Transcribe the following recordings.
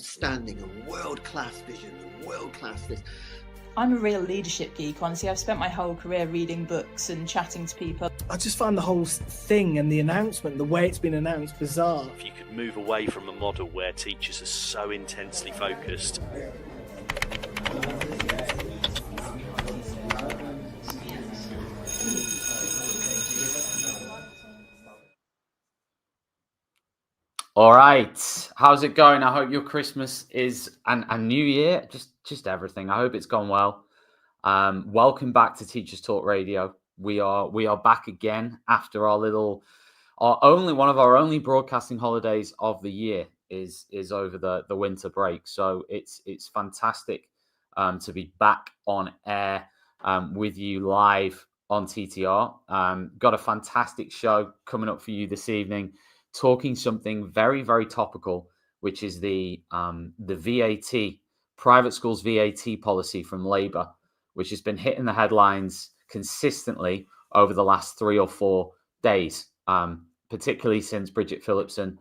outstanding and world-class vision and world-class this. I'm a real leadership geek, honestly. I've spent my whole career reading books and chatting to people. I just find the whole thing and the announcement, the way it's been announced, bizarre. If you could move away from a model where teachers are so intensely focused. All right, how's it going? I hope your Christmas is and New Year, just everything. I hope it's gone well. Welcome back to Teachers Talk Radio. We are back again after one of our only broadcasting holidays of the year is over the winter break. So it's fantastic to be back on air with you live on TTR. Got a fantastic show coming up for you this evening, talking something very, very topical, which is the VAT, private schools VAT policy from Labour, which has been hitting the headlines consistently over the last 3 or 4 days, particularly since Bridget Phillipson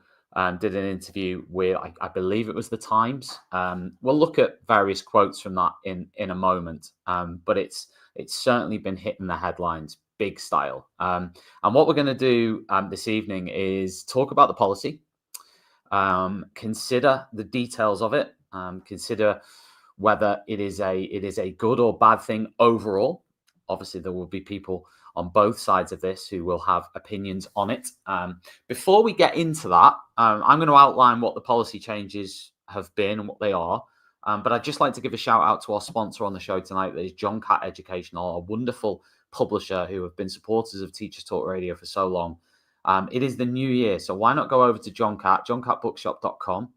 did an interview with, I believe it was The Times. We'll look at various quotes from that in a moment, but it's certainly been hitting the headlines big style. And what we're going to do this evening is talk about the policy, consider the details of it, consider whether it is a good or bad thing overall. Obviously, there will be people on both sides of this who will have opinions on it. Before we get into that, I'm going to outline what the policy changes have been and what they are. But I'd just like to give a shout out to our sponsor on the show tonight, that is John Catt Educational, a wonderful publisher who have been supporters of Teachers Talk Radio for so long. It is the new year, so why not go over to John Catt, johncattbookshop.com.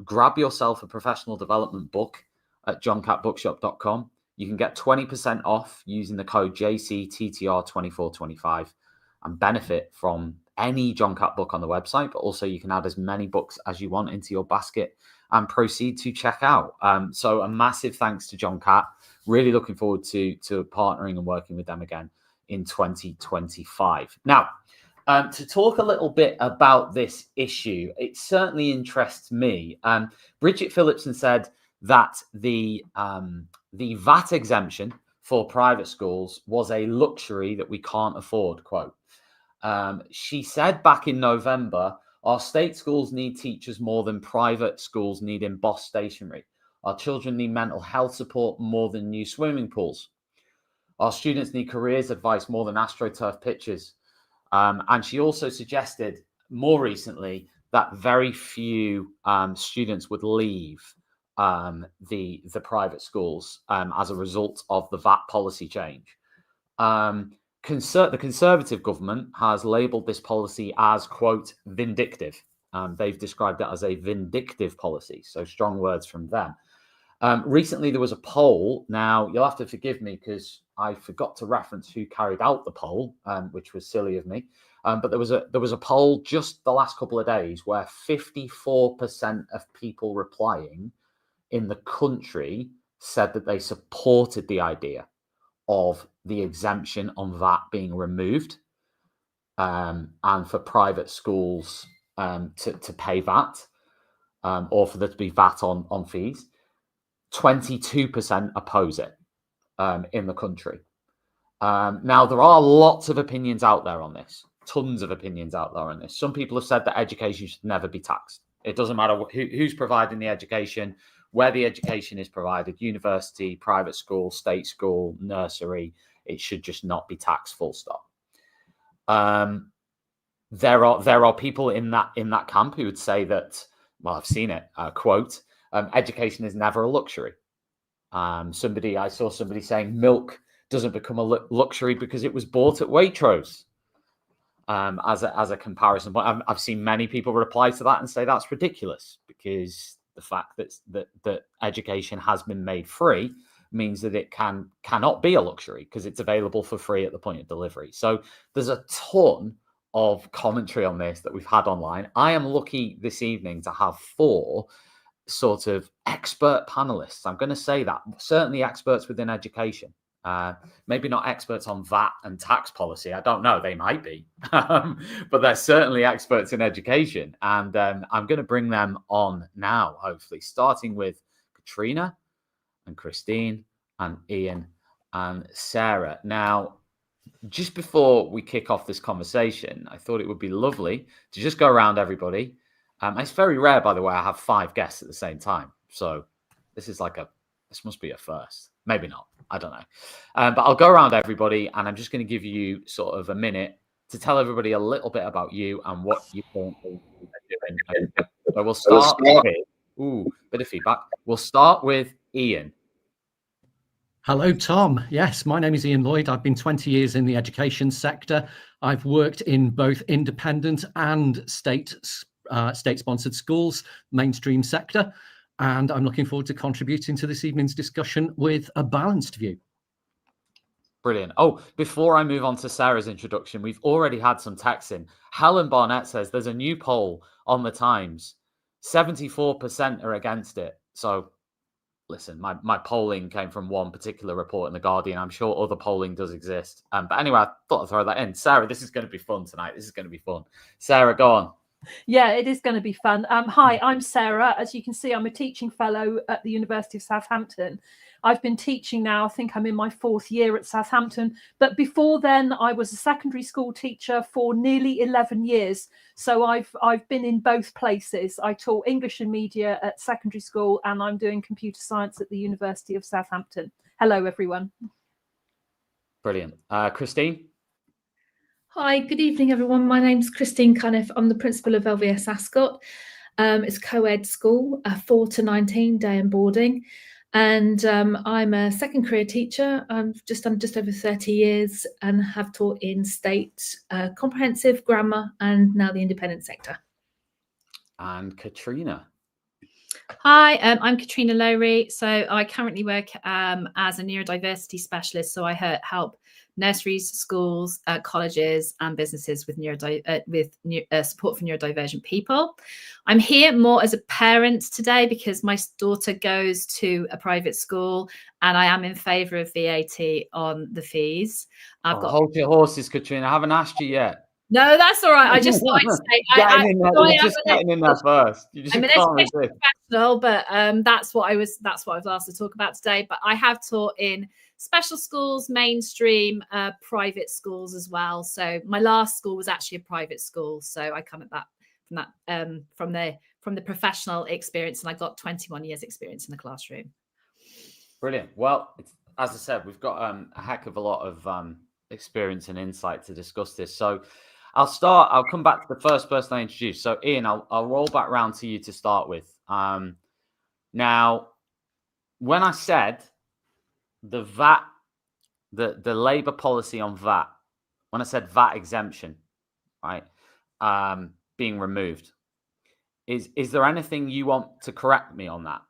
Grab yourself a professional development book at johncattbookshop.com. You can get 20% off using the code JCTTR2425 and benefit from any John Catt book on the website, but also you can add as many books as you want into your basket and proceed to check out. So a massive thanks to John Catt. Really looking forward to partnering and working with them again in 2025. Now, to talk a little bit about this issue, it certainly interests me. Bridget Phillipson said that the VAT exemption for private schools was a luxury that we can't afford, quote. She said back in November, our state schools need teachers more than private schools need embossed stationery. Our children need mental health support more than new swimming pools. Our students need careers advice more than AstroTurf pitches. And she also suggested more recently that very few students would leave the private schools as a result of the VAT policy change. The Conservative government has labelled this policy as, quote, vindictive. They've described it as a vindictive policy, so strong words from them. Recently, there was a poll. Now, you'll have to forgive me because I forgot to reference who carried out the poll, which was silly of me. But there was a poll just the last couple of days where 54% of people replying in the country said that they supported the idea of the exemption on VAT being removed, and for private schools to pay VAT, or for there to be VAT on fees. 22% oppose it in the country. Now, there are lots of opinions out there on this, tons of opinions out there on this. Some people have said that education should never be taxed. It doesn't matter who's providing the education, where the education is provided, university, private school, state school, nursery, it should just not be taxed, full stop. There are people in that camp who would say that, well, I've seen it, quote, education is never a luxury. I saw somebody saying milk doesn't become a luxury because it was bought at Waitrose, as a comparison. But I've seen many people reply to that and say that's ridiculous, because the fact that education has been made free means that it cannot be a luxury because it's available for free at the point of delivery. So there's a ton of commentary on this that we've had online. I am lucky this evening to have 4 sort of expert panelists. I'm going to say that, certainly experts within education, Maybe not experts on VAT and tax policy. I don't know. They might be, but they're certainly experts in education. And I'm going to bring them on now, hopefully, starting with Katrina and Christine and Ian and Sarah. Now, just before we kick off this conversation, I thought it would be lovely to just go around everybody. It's very rare, by the way, I have 5 guests at the same time. So this must be a first. Maybe not. I don't know. But I'll go around everybody, and I'm just going to give you sort of a minute to tell everybody a little bit about you and what you're currently doing. So we'll start with, bit of feedback. We'll start with Ian. Hello, Tom. Yes, my name is Ian Lloyd. I've been 20 years in the education sector. I've worked in both independent and state-sponsored schools, mainstream sector, and I'm looking forward to contributing to this evening's discussion with a balanced view. Brilliant. Oh, before I move on to Sarah's introduction, we've already had some texts in. Helen Barnett says there's a new poll on the Times. 74% are against it. So listen, my polling came from one particular report in The Guardian. I'm sure other polling does exist. But anyway, I thought I'd throw that in. Sarah, this is going to be fun tonight. This is going to be fun. Sarah, go on. Yeah, it is going to be fun. Hi, I'm Sarah. As you can see, I'm a teaching fellow at the University of Southampton. I've been teaching now, I think I'm in my 4th year at Southampton. But before then, I was a secondary school teacher for nearly 11 years. So I've been in both places. I taught English and media at secondary school, and I'm doing computer science at the University of Southampton. Hello, everyone. Brilliant. Christine? Hi, good evening, everyone. My name's Christine Cunniff. I'm the principal of LVS Ascot. It's a co-ed school, 4 to 19 day and boarding. And I'm a second career teacher. I've done just over 30 years and have taught in state, comprehensive, grammar, and now the independent sector. And Katrina. Hi, I'm Katrina Lowry. So I currently work as a neurodiversity specialist. So I help nurseries, schools, colleges, and businesses with support for neurodivergent people. I'm here more as a parent today because my daughter goes to a private school, and I am in favour of VAT on the fees. Hold your horses, Katrina. I haven't asked you yet. No, that's all right. I just thought I'd say you're just getting in there first. I'm an education professional, but that's what I was asked to talk about today. But I have taught in special schools, mainstream, private schools as well. So my last school was actually a private school. So I come at that from the professional experience, and I got 21 years experience in the classroom. Brilliant. Well, as I said, we've got a heck of a lot of experience and insight to discuss this. So I'll come back to the first person I introduced. So Ian, I'll roll back round to you to start with. Now, when I said the VAT, the Labour policy on VAT, when I said VAT exemption, right, being removed, is there anything you want to correct me on that?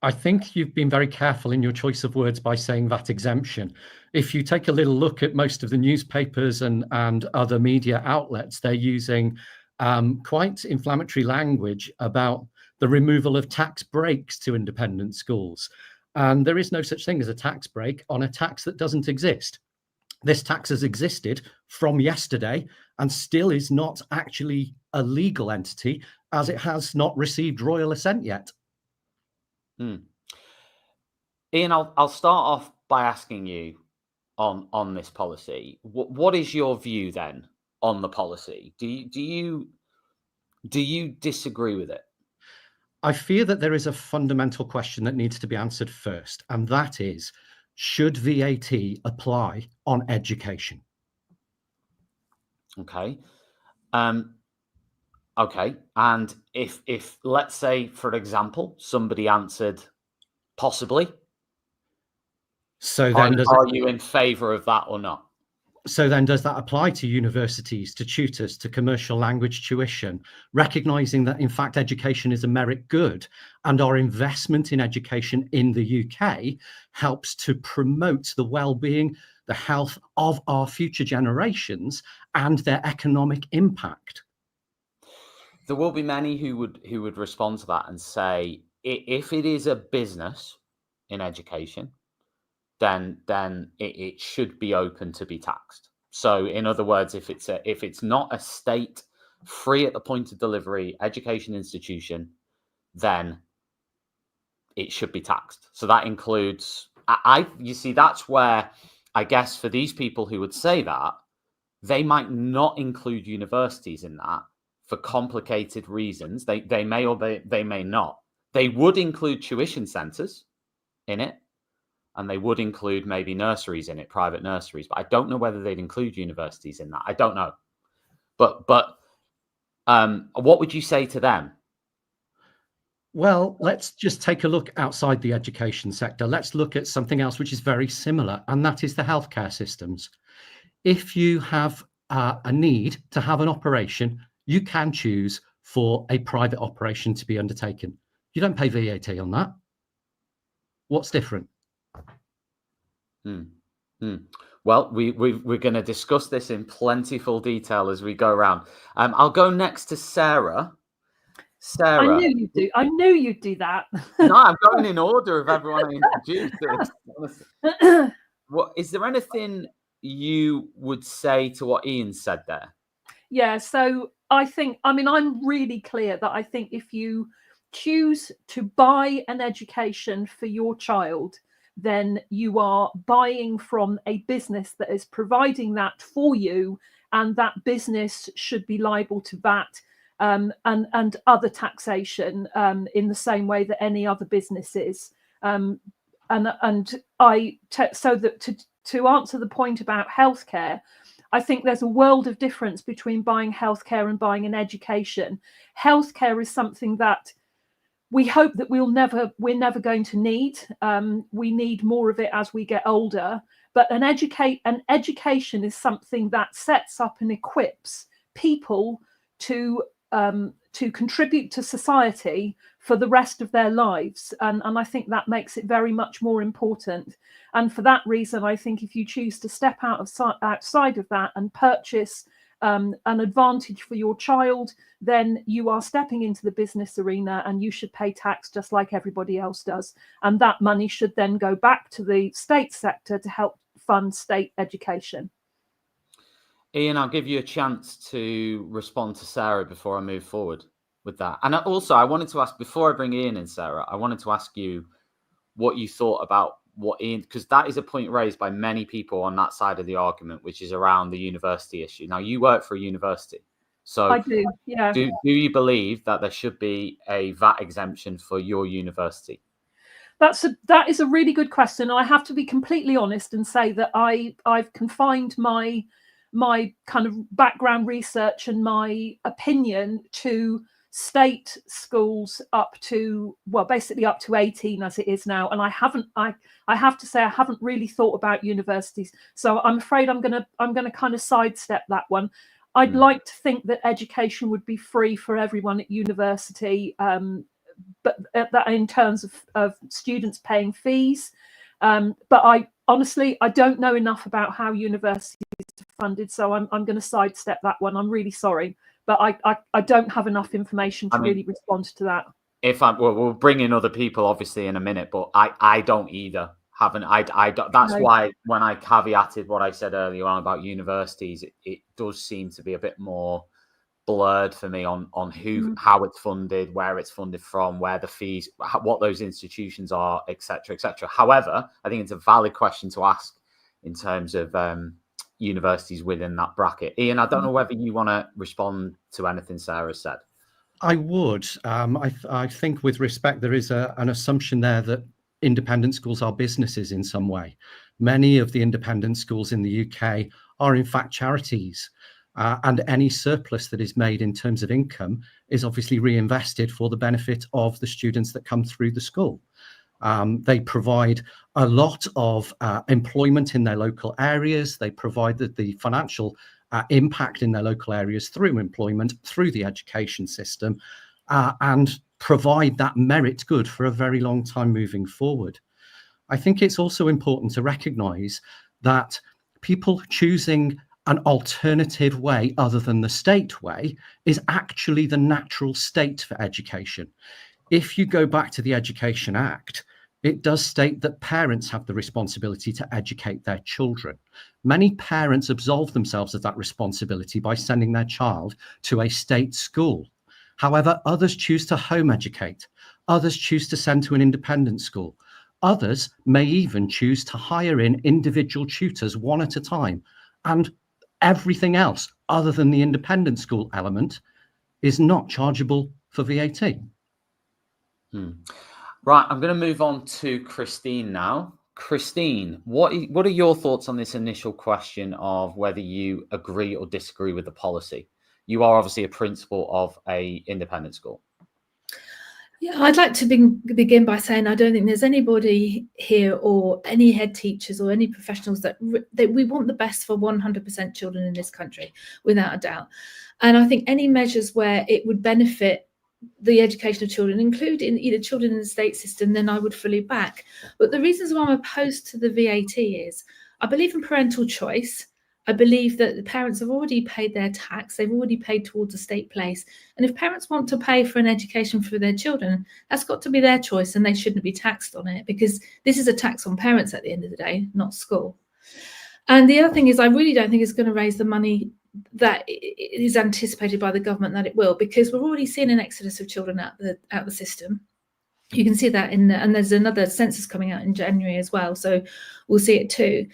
I think you've been very careful in your choice of words by saying VAT exemption. If you take a little look at most of the newspapers and other media outlets, they're using quite inflammatory language about the removal of tax breaks to independent schools. And there is no such thing as a tax break on a tax that doesn't exist. This tax has existed from yesterday and still is not actually a legal entity, as it has not received royal assent yet. Ian, I'll start off by asking you on this policy. What is your view then on the policy? Do you disagree with it? I fear that there is a fundamental question that needs to be answered first, and that is, should VAT apply on education? Okay. Okay. And if let's say, for example, somebody answered possibly, so then are you in favour of that or not? So then does that apply to universities, to tutors, to commercial language tuition, recognising that in fact education is a merit good and our investment in education in the UK helps to promote the well-being, the health of our future generations and their economic impact? There will be many who would respond to that and say, if it is a business in education, then it should be open to be taxed. So in other words, if it's not a state free at the point of delivery education institution, then it should be taxed. So that includes, you see, that's where I guess for these people who would say that, they might not include universities in that for complicated reasons. They may or they may not. They would include tuition centres in it, and they would include maybe nurseries in it, private nurseries. But I don't know whether they'd include universities in that. I don't know. But what would you say to them? Well, let's just take a look outside the education sector. Let's look at something else which is very similar, and that is the healthcare systems. If you have a need to have an operation, you can choose for a private operation to be undertaken. You don't pay VAT on that. What's different? Well, we're going to discuss this in plentiful detail as we go around. I'll go next to Sarah. Sarah, I knew you'd do. I knew you'd do that. No, I'm going in order of everyone I introduced. What is there anything you would say to what Ian said there? Yeah, so I mean, I'm really clear that I think if you choose to buy an education for your child, then you are buying from a business that is providing that for you, and that business should be liable to VAT and other taxation in the same way that any other business is. So that to answer the point about healthcare, I think there's a world of difference between buying healthcare and buying an education. Healthcare is something that we hope that we're never going to need. We need more of it as we get older. But an education is something that sets up and equips people to contribute to society for the rest of their lives. And I think that makes it very much more important. And for that reason, I think if you choose to step outside of that and purchase an advantage for your child, then you are stepping into the business arena, and you should pay tax just like everybody else does. And that money should then go back to the state sector to help fund state education. Ian, I'll give you a chance to respond to Sarah before I move forward with that. And also, I wanted to ask, before I bring Ian in, Sarah, I wanted to ask you what you thought about what Ian, because that is a point raised by many people on that side of the argument, which is around the university issue. Now, you work for a university. So I do, yeah. Do you believe that there should be a VAT exemption for your university? That is a really good question. I have to be completely honest and say that I've confined my kind of background research and my opinion to state schools up to, well, basically up to 18 as it is now. And I have to say I haven't really thought about universities. So I'm afraid I'm gonna kind of sidestep that one. I'd like to think that education would be free for everyone at university, but that in terms of students paying fees. But I honestly don't know enough about how universities are funded, so I'm going to sidestep that one. I'm really sorry, but I don't have enough information to really respond to that. We'll bring in other people obviously in a minute, but I don't either. That's why when I caveated what I said earlier on about universities, it does seem to be a bit more blurred for me on how it's funded, where it's funded from, where the fees, what those institutions are, etc., etc. However, I think it's a valid question to ask in terms of universities within that bracket. Ian, I don't know whether you want to respond to anything Sarah said. I would. I think with respect, there is an assumption there that independent schools are businesses in some way. Many of the independent schools in the UK are in fact charities. And any surplus that is made in terms of income is obviously reinvested for the benefit of the students that come through the school. They provide a lot of employment in their local areas. They provide the financial impact in their local areas through employment, through the education system, and provide that merit good for a very long time moving forward. I think it's also important to recognise that people choosing an alternative way other than the state way is actually the natural state for education. If you go back to the Education Act, it does state that parents have the responsibility to educate their children. Many parents absolve themselves of that responsibility by sending their child to a state school. However, others choose to home educate. Others choose to send to an independent school. Others may even choose to hire in individual tutors one at a time. And everything else other than the independent school element is not chargeable for VAT. Right, I'm going to move on to Christine now. Christine, what are your thoughts on this initial question of whether you agree or disagree with the policy? You are obviously a principal of a independent school. Yeah, I'd like to begin by saying I don't think there's anybody here or any head teachers or any professionals that we want the best for 100% children in this country, without a doubt. And I think any measures where it would benefit the education of children, including either children in the state system, then I would fully back. But the reasons why I'm opposed to the VAT is I believe in parental choice. I believe that the parents have already paid their tax. They've already paid towards a state place. And if parents want to pay for an education for their children, that's got to be their choice and they shouldn't be taxed on it, because this is a tax on parents at the end of the day, not school. And the other thing is I really don't think it's going to raise the money that is anticipated by the government that it will, because we're already seeing an exodus of children out the system. You can see that and there's another census coming out in January as well, so we'll see it too.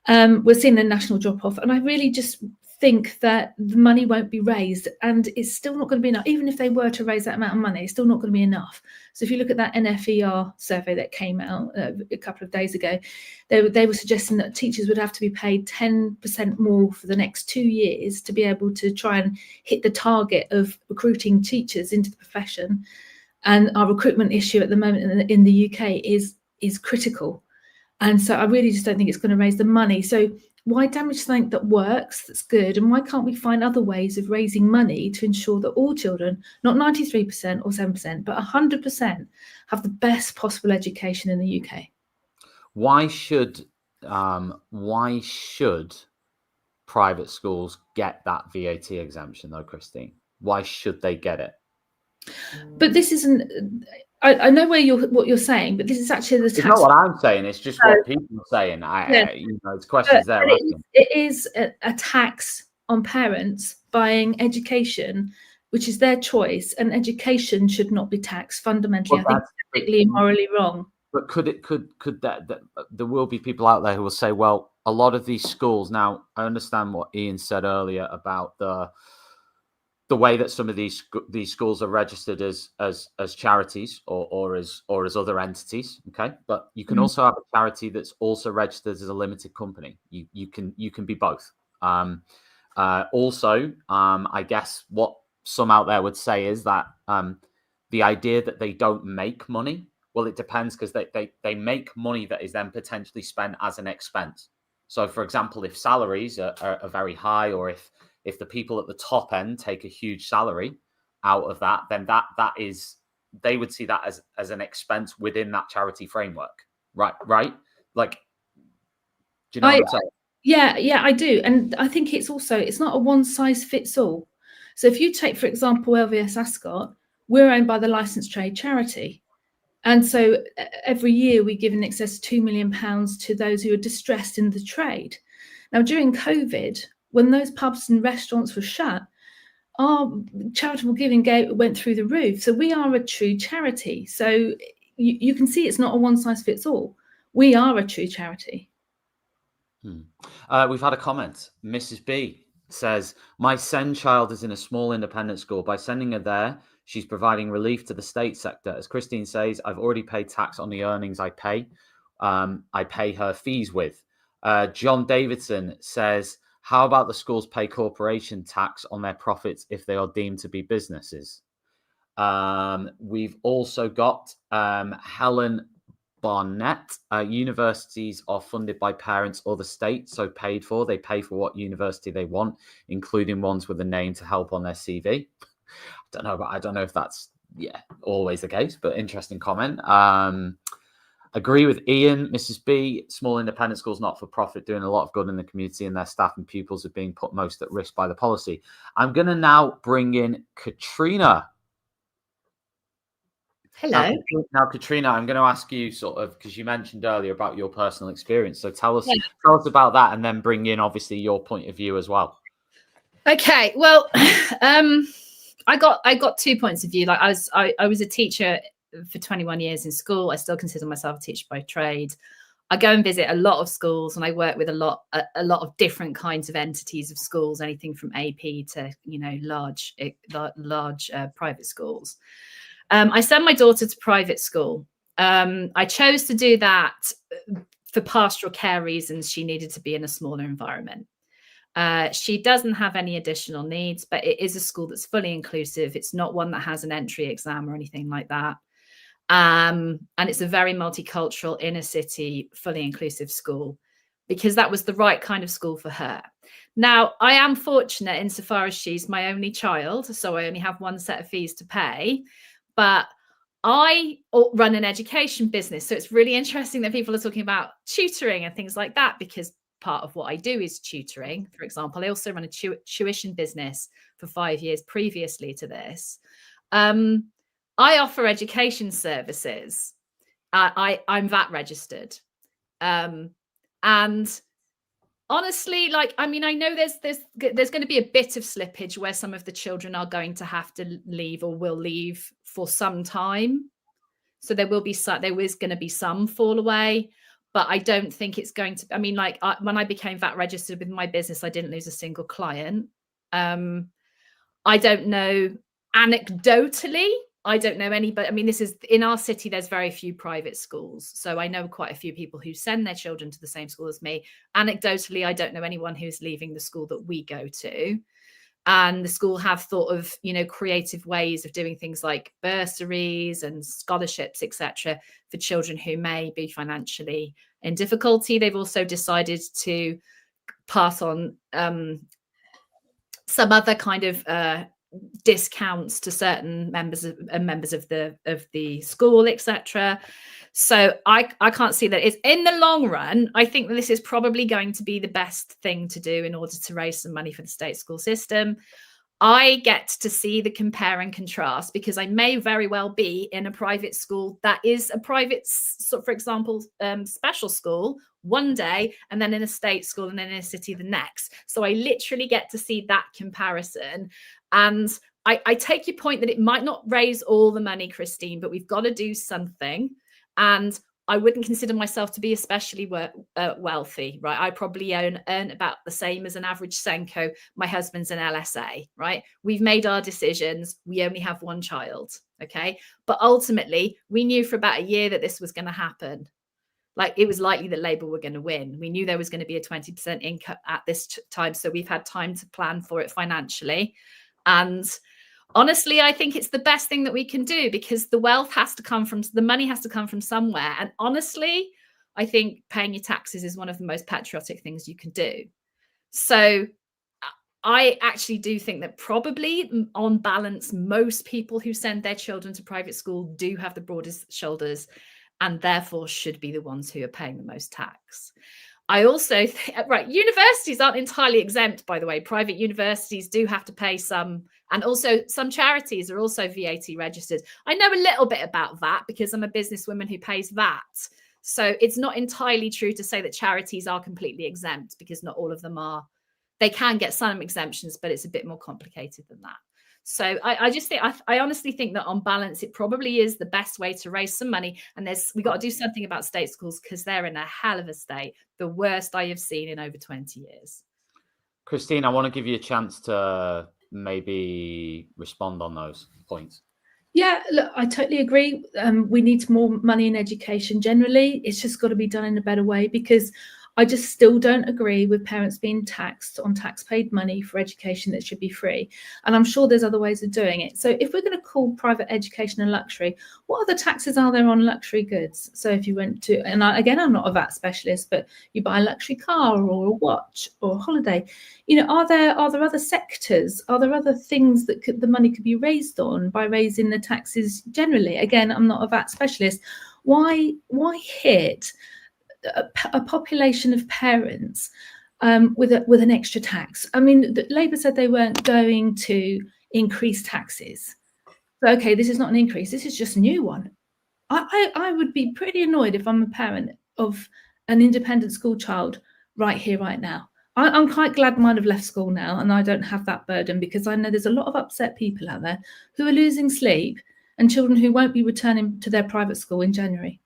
We're seeing a national drop-off, and I really just think that the money won't be raised, and it's still not going to be enough. Even if they were to raise that amount of money, it's still not going to be enough. So if you look at that NFER survey that came out a couple of days ago, they were suggesting that teachers would have to be paid 10% more for the next 2 years to be able to try and hit the target of recruiting teachers into the profession. And our recruitment issue at the moment in the UK is critical. And so I really just don't think it's going to raise the money. So why damage something that works, that's good? And why can't we find other ways of raising money to ensure that all children, not 93% or 7%, but 100% have the best possible education in the UK? Why should private schools get that VAT exemption though, Christine? Why should they get it? But this isn't... I know what you're saying, but this is actually the tax. It's not what I'm saying. It's just what people are saying. It's questions there. It is a tax on parents buying education, which is their choice, and education should not be taxed. Fundamentally, I think it's ethically and morally wrong. But could that there will be people out there who will say, well, a lot of these schools now. I understand what Ian said earlier about the way that some of these schools are registered as charities or as other entities, okay? But you can also have a charity that's also registered as a limited company. You can be both. Also, I guess what some out there would say is that the idea that they don't make money, well, it depends, because they make money that is then potentially spent as an expense. So, for example, if salaries are very high, or if the people at the top end take a huge salary out of that, then that is, they would see that as an expense within that charity framework, right? Like, do you know what I'm saying? Yeah, I do. And I think it's not a one size fits all. So if you take, for example, LVS Ascot, we're owned by the Licensed Trade Charity. And so every year we give in excess of £2 million to those who are distressed in the trade. Now, during COVID, when those pubs and restaurants were shut, our charitable giving went through the roof. So we are a true charity. So you can see it's not a one size fits all. We are a true charity. We've had a comment. Mrs. B says, my SEND child is in a small independent school. By sending her there, she's providing relief to the state sector. As Christine says, I've already paid tax on the earnings I pay. I pay her fees with. John Davidson says, how about the schools pay corporation tax on their profits if they are deemed to be businesses? We've also got Helen Barnett. Universities are funded by parents or the state, so paid for. They pay for what university they want, including ones with a name to help on their CV. I don't know if that's always the case, but interesting comment. Agree with Ian, Mrs. B. Small independent schools, not for profit, doing a lot of good in the community, and their staff and pupils are being put most at risk by the policy. I'm going to now bring in Katrina. Hello. Now, Katrina, I'm going to ask you sort of, because you mentioned earlier about your personal experience. So tell us about that, and then bring in obviously your point of view as well. Okay. Well, I got 2 points of view. Like I was a teacher for 21 years in school. I still consider myself a teacher by trade. I go and visit a lot of schools, and I work with a lot of different kinds of entities of schools, anything from AP to large private schools. I send my daughter to private school. I chose to do that for pastoral care reasons. She needed to be in a smaller environment. She doesn't have any additional needs, but it is a school that's fully inclusive. It's not one that has an entry exam or anything like that. And it's a very multicultural, inner city, fully inclusive school, because that was the right kind of school for her. Now, I am fortunate insofar as she's my only child, so I only have one set of fees to pay, but I run an education business. So it's really interesting that people are talking about tutoring and things like that, because part of what I do is tutoring. For example, I also run a tuition business for 5 years previously to this. I offer education services. I'm VAT registered. And honestly, I know there's going to be a bit of slippage where some of the children are going to have to leave or will leave for some time. So there is going to be some fall away, but I don't think it's going to, when I became VAT registered with my business, I didn't lose a single client. I don't know, anecdotally, I don't know anybody. This is in our city, there's very few private schools. So I know quite a few people who send their children to the same school as me. Anecdotally, I don't know anyone who's leaving the school that we go to. And the school have thought of, creative ways of doing things like bursaries and scholarships, etc., for children who may be financially in difficulty. They've also decided to pass on some other kind of discounts to certain members of the school, etc. So I can't see that. It's in the long run, I think that this is probably going to be the best thing to do in order to raise some money for the state school system. I get to see the compare and contrast, because I may very well be in a private school that is a private, for example, special school one day, and then in a state school and then in a city the next. So I literally get to see that comparison. And I take your point that it might not raise all the money, Christine, but we've got to do something. And I wouldn't consider myself to be especially wealthy, right? I probably earn about the same as an average Senko. My husband's an LSA, right? We've made our decisions. We only have one child, okay? But ultimately, we knew for about a year that this was going to happen. Like, it was likely that Labour were going to win. We knew there was going to be a 20% income at this time, so we've had time to plan for it financially. And honestly, I think it's the best thing that we can do, because the money has to come from somewhere. And honestly, I think paying your taxes is one of the most patriotic things you can do. So I actually do think that probably on balance, most people who send their children to private school do have the broadest shoulders, and therefore should be the ones who are paying the most tax. I also think, universities aren't entirely exempt, by the way. Private universities do have to pay some, and also some charities are also VAT registered. I know a little bit about VAT because I'm a businesswoman who pays VAT. So it's not entirely true to say that charities are completely exempt, because not all of them are. They can get some exemptions, but it's a bit more complicated than that. So I honestly think that on balance, it probably is the best way to raise some money. And we got to do something about state schools, because they're in a hell of a state, the worst I have seen in over 20 years. Christine, I want to give you a chance to maybe respond on those points. Yeah, look, I totally agree. We need more money in education generally. It's just got to be done in a better way, because I just still don't agree with parents being taxed on tax-paid money for education that should be free. And I'm sure there's other ways of doing it. So if we're going to call private education a luxury, what other taxes are there on luxury goods? So if you went to, and I'm not a VAT specialist, but you buy a luxury car or a watch or a holiday, are there other sectors? Are there other things that the money could be raised on by raising the taxes generally? Again, I'm not a VAT specialist. Why hit a population of parents with an extra tax? Labour said they weren't going to increase taxes. okay, this is not an increase, this is just a new one. I would be pretty annoyed if I'm a parent of an independent school child right here, right now. I'm quite glad mine have left school now and I don't have that burden, because I know there's a lot of upset people out there who are losing sleep, and children who won't be returning to their private school in January.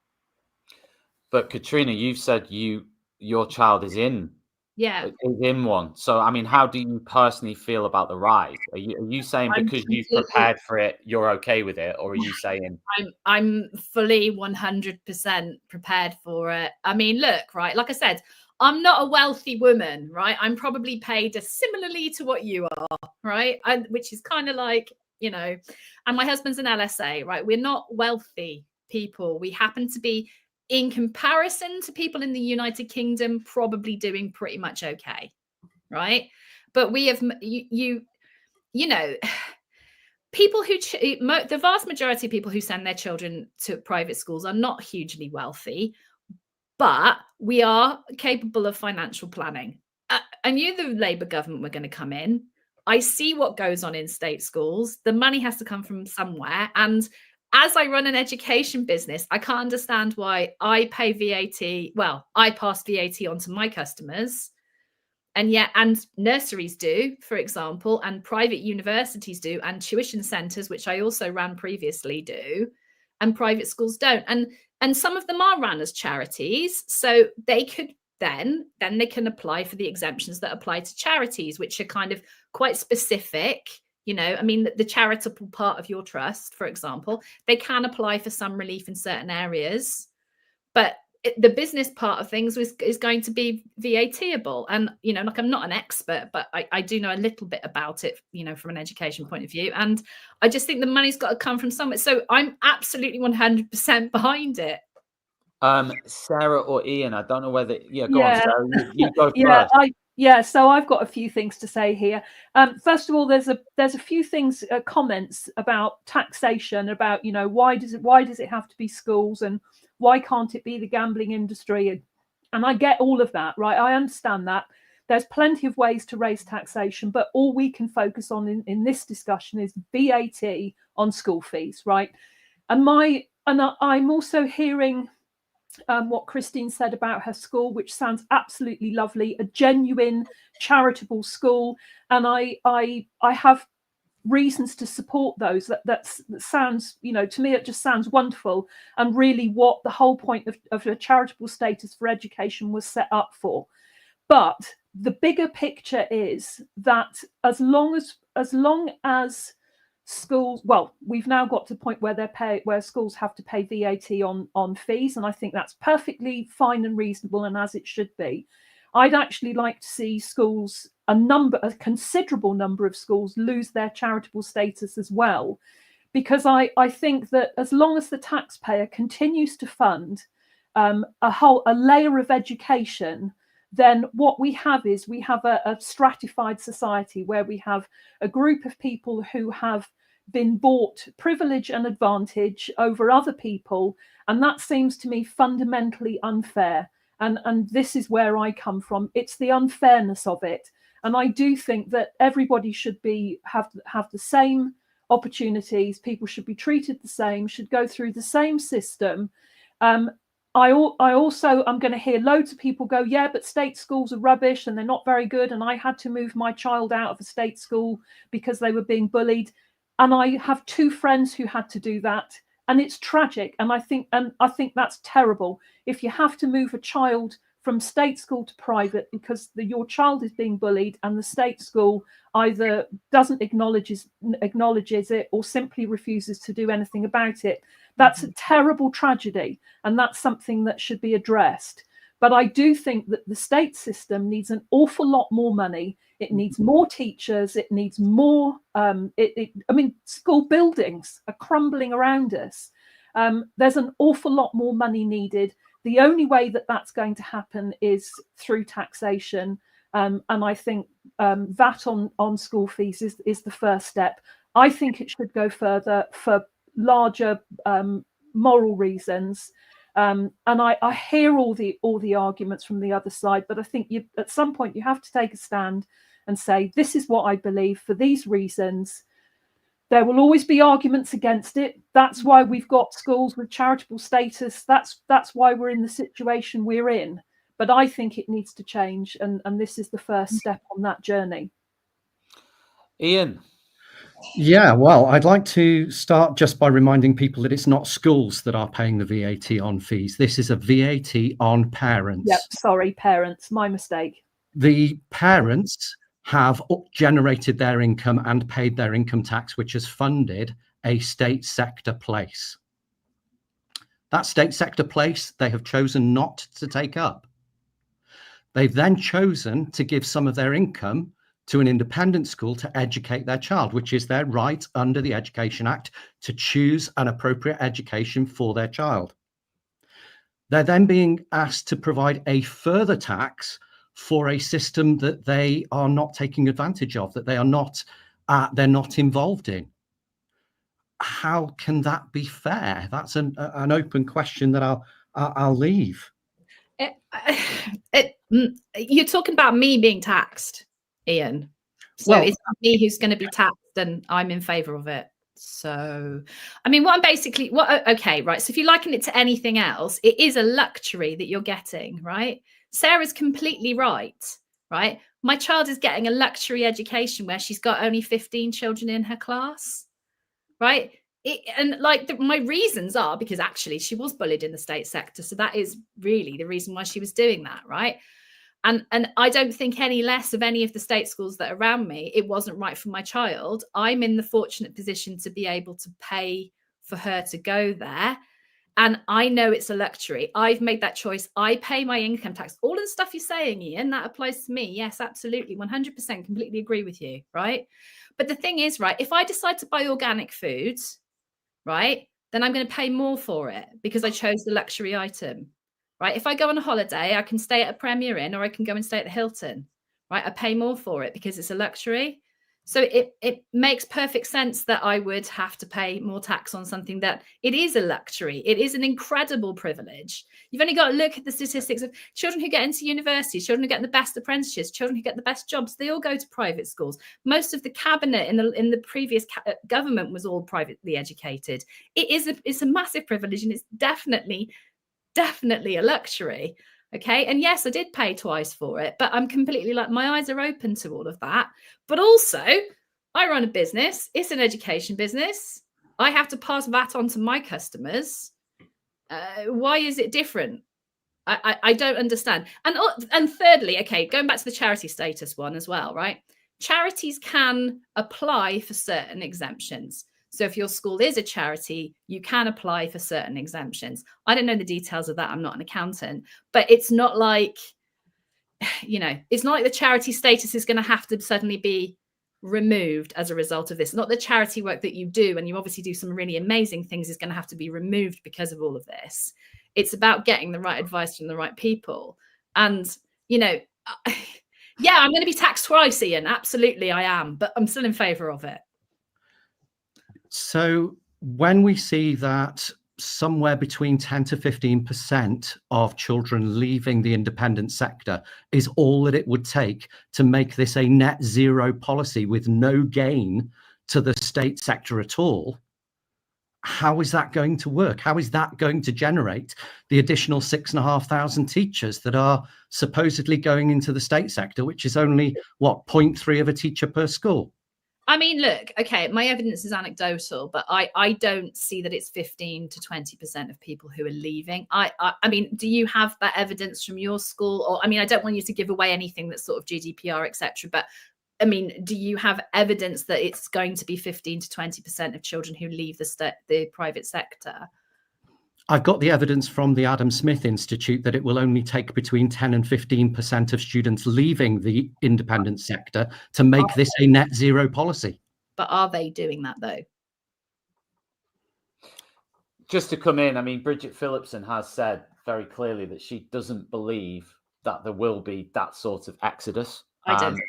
But Katrina, you've said your child is in one. So I mean, how do you personally feel about the rise? Are you saying because you've prepared for it, you're okay with it, or are you saying I'm fully 100% prepared for it? I mean, look, right, like I said, I'm not a wealthy woman, right? I'm probably paid similarly to what you are, right? Which is kind of like, you know, and my husband's an LSA, right? We're not wealthy people. We happen to be, in comparison to people in the United Kingdom, probably doing pretty much okay, right? But we have, you know, people who, the vast majority of people who send their children to private schools are not hugely wealthy, but we are capable of financial planning. I knew the Labour government were going to come in. I see what goes on in state schools. The money has to come from somewhere. And as I run an education business, I can't understand why I pay VAT. Well, I pass VAT on to my customers. And nurseries do, for example, and private universities do, and tuition centres, which I also ran previously, do, and private schools don't. And some of them are run as charities, so they could then they can apply for the exemptions that apply to charities, which are kind of quite specific. You know, I mean, the charitable part of your trust, for example, they can apply for some relief in certain areas, but the business part of things is going to be VAT-able. And, you know, like, I'm not an expert, but I do know a little bit about it, you know, from an education point of view. And I just think the money's got to come from somewhere. So I'm absolutely 100% behind it. Sarah or Ian? I don't know whether. Go on, Sarah. You go first. So I've got a few things to say here. First of all, there's a few things, comments about taxation, about, you know, why does it have to be schools, and why can't it be the gambling industry? And I get all of that, right? I understand that. There's plenty of ways to raise taxation, but all we can focus on in this discussion is VAT on school fees, right? And I'm also hearing what Christine said about her school, which sounds absolutely lovely, a genuine charitable school, and I have reasons to support those. That sounds, you know, to me it just sounds wonderful, and really what the whole point of a charitable status for education was set up for. But the bigger picture is that as long as schools, well, we've now got to the point where schools have to pay VAT on fees, and I think that's perfectly fine and reasonable, and as it should be. I'd actually like to see schools, a considerable number of schools, lose their charitable status as well, because I think that as long as the taxpayer continues to fund a layer of education, then what we have is a stratified society where we have a group of people who have been bought privilege and advantage over other people, and that seems to me fundamentally unfair. And this is where I come from. It's the unfairness of it, and I do think that everybody should have the same opportunities. People should be treated the same, should go through the same system. I also, I'm going to hear loads of people go, yeah, but state schools are rubbish and they're not very good, and I had to move my child out of a state school because they were being bullied. And I have two friends who had to do that, and it's tragic. And I think that's terrible. If you have to move a child from state school to private because your child is being bullied, and the state school either doesn't acknowledges it or simply refuses to do anything about it, that's a terrible tragedy, and that's something that should be addressed. But I do think that the state system needs an awful lot more money. It needs more teachers. It needs more. School buildings are crumbling around us. There's an awful lot more money needed. The only way that that's going to happen is through taxation. And I think VAT on school fees is the first step. I think it should go further for larger moral reasons. And I hear all the arguments from the other side, but I think at some point you have to take a stand and say, this is what I believe for these reasons. There will always be arguments against it. That's why we've got schools with charitable status. That's why we're in the situation we're in. But I think it needs to change, and this is the first step on that journey. Ian. Yeah, well, I'd like to start just by reminding people that it's not schools that are paying the VAT on fees. This is a VAT on parents. Yep, sorry, parents, my mistake. The parents have generated their income and paid their income tax, which has funded a state sector place. That state sector place they have chosen not to take up. They've then chosen to give some of their income to an independent school to educate their child, which is their right under the Education Act to choose an appropriate education for their child. They're then being asked to provide a further tax for a system that they are not taking advantage of, that they are not, they're not involved in. How can that be fair? That's an open question that I'll leave. You're talking about me being taxed, Ian. So Well, it's not me who's going to be taxed, and I'm in favour of it. So, I mean, okay, right. So if you liken it to anything else, it is a luxury that you're getting, right? Sarah's completely right, right? My child is getting a luxury education where she's got only 15 children in her class, right? My reasons are because actually she was bullied in the state sector. So that is really the reason why she was doing that, right? And I don't think any less of any of the state schools that are around me. It wasn't right for my child. I'm in the fortunate position to be able to pay for her to go there. And I know it's a luxury. I've made that choice. I pay my income tax. All of the stuff you're saying, Ian, that applies to me. Yes, absolutely. 100% completely agree with you, right? But the thing is, right, if I decide to buy organic foods, right, then I'm going to pay more for it because I chose the luxury item. Right. If I go on a holiday, I can stay at a Premier Inn or I can go and stay at the Hilton. Right. I pay more for it because it's a luxury. So it makes perfect sense that I would have to pay more tax on something that it is a luxury. It is an incredible privilege. You've only got to look at the statistics of children who get into universities, children who get the best apprenticeships, children who get the best jobs. They all go to private schools. Most of the cabinet in the previous government was all privately educated. It's a massive privilege, and it's definitely a luxury. Okay. And yes, I did pay twice for it, but I'm completely my eyes are open to all of that. But also, I run a business. It's an education business. I have to pass VAT on to my customers. Why is it different? I don't understand. And thirdly, okay, going back to the charity status one as well, right? Charities can apply for certain exemptions. So if your school is a charity, you can apply for certain exemptions. I don't know the details of that. I'm not an accountant, but it's not like, it's not like the charity status is going to have to suddenly be removed as a result of this. Not the charity work that you do, and you obviously do some really amazing things, is going to have to be removed because of all of this. It's about getting the right advice from the right people. And, yeah, I'm going to be taxed twice, Ian. Absolutely, I am, but I'm still in favour of it. So when we see that somewhere between 10 to 15% of children leaving the independent sector is all that it would take to make this a net zero policy with no gain to the state sector at all, how is that going to work? How is that going to generate the additional 6,500 teachers that are supposedly going into the state sector, which is only, 0.3 of a teacher per school? I mean, look, okay, my evidence is anecdotal, but I don't see that it's 15 to 20% of people who are leaving. I mean, do you have that evidence from your school? Or, I mean, I don't want you to give away anything that's sort of GDPR, etc. But I mean, do you have evidence that it's going to be 15 to 20% of children who leave the private sector? I've got the evidence from the Adam Smith Institute that it will only take between 10 and 15% of students leaving the independent sector to make this a net zero policy. But are they doing that though? Just to come in, I mean, Bridget Phillipson has said very clearly that she doesn't believe that there will be that sort of exodus. I don't.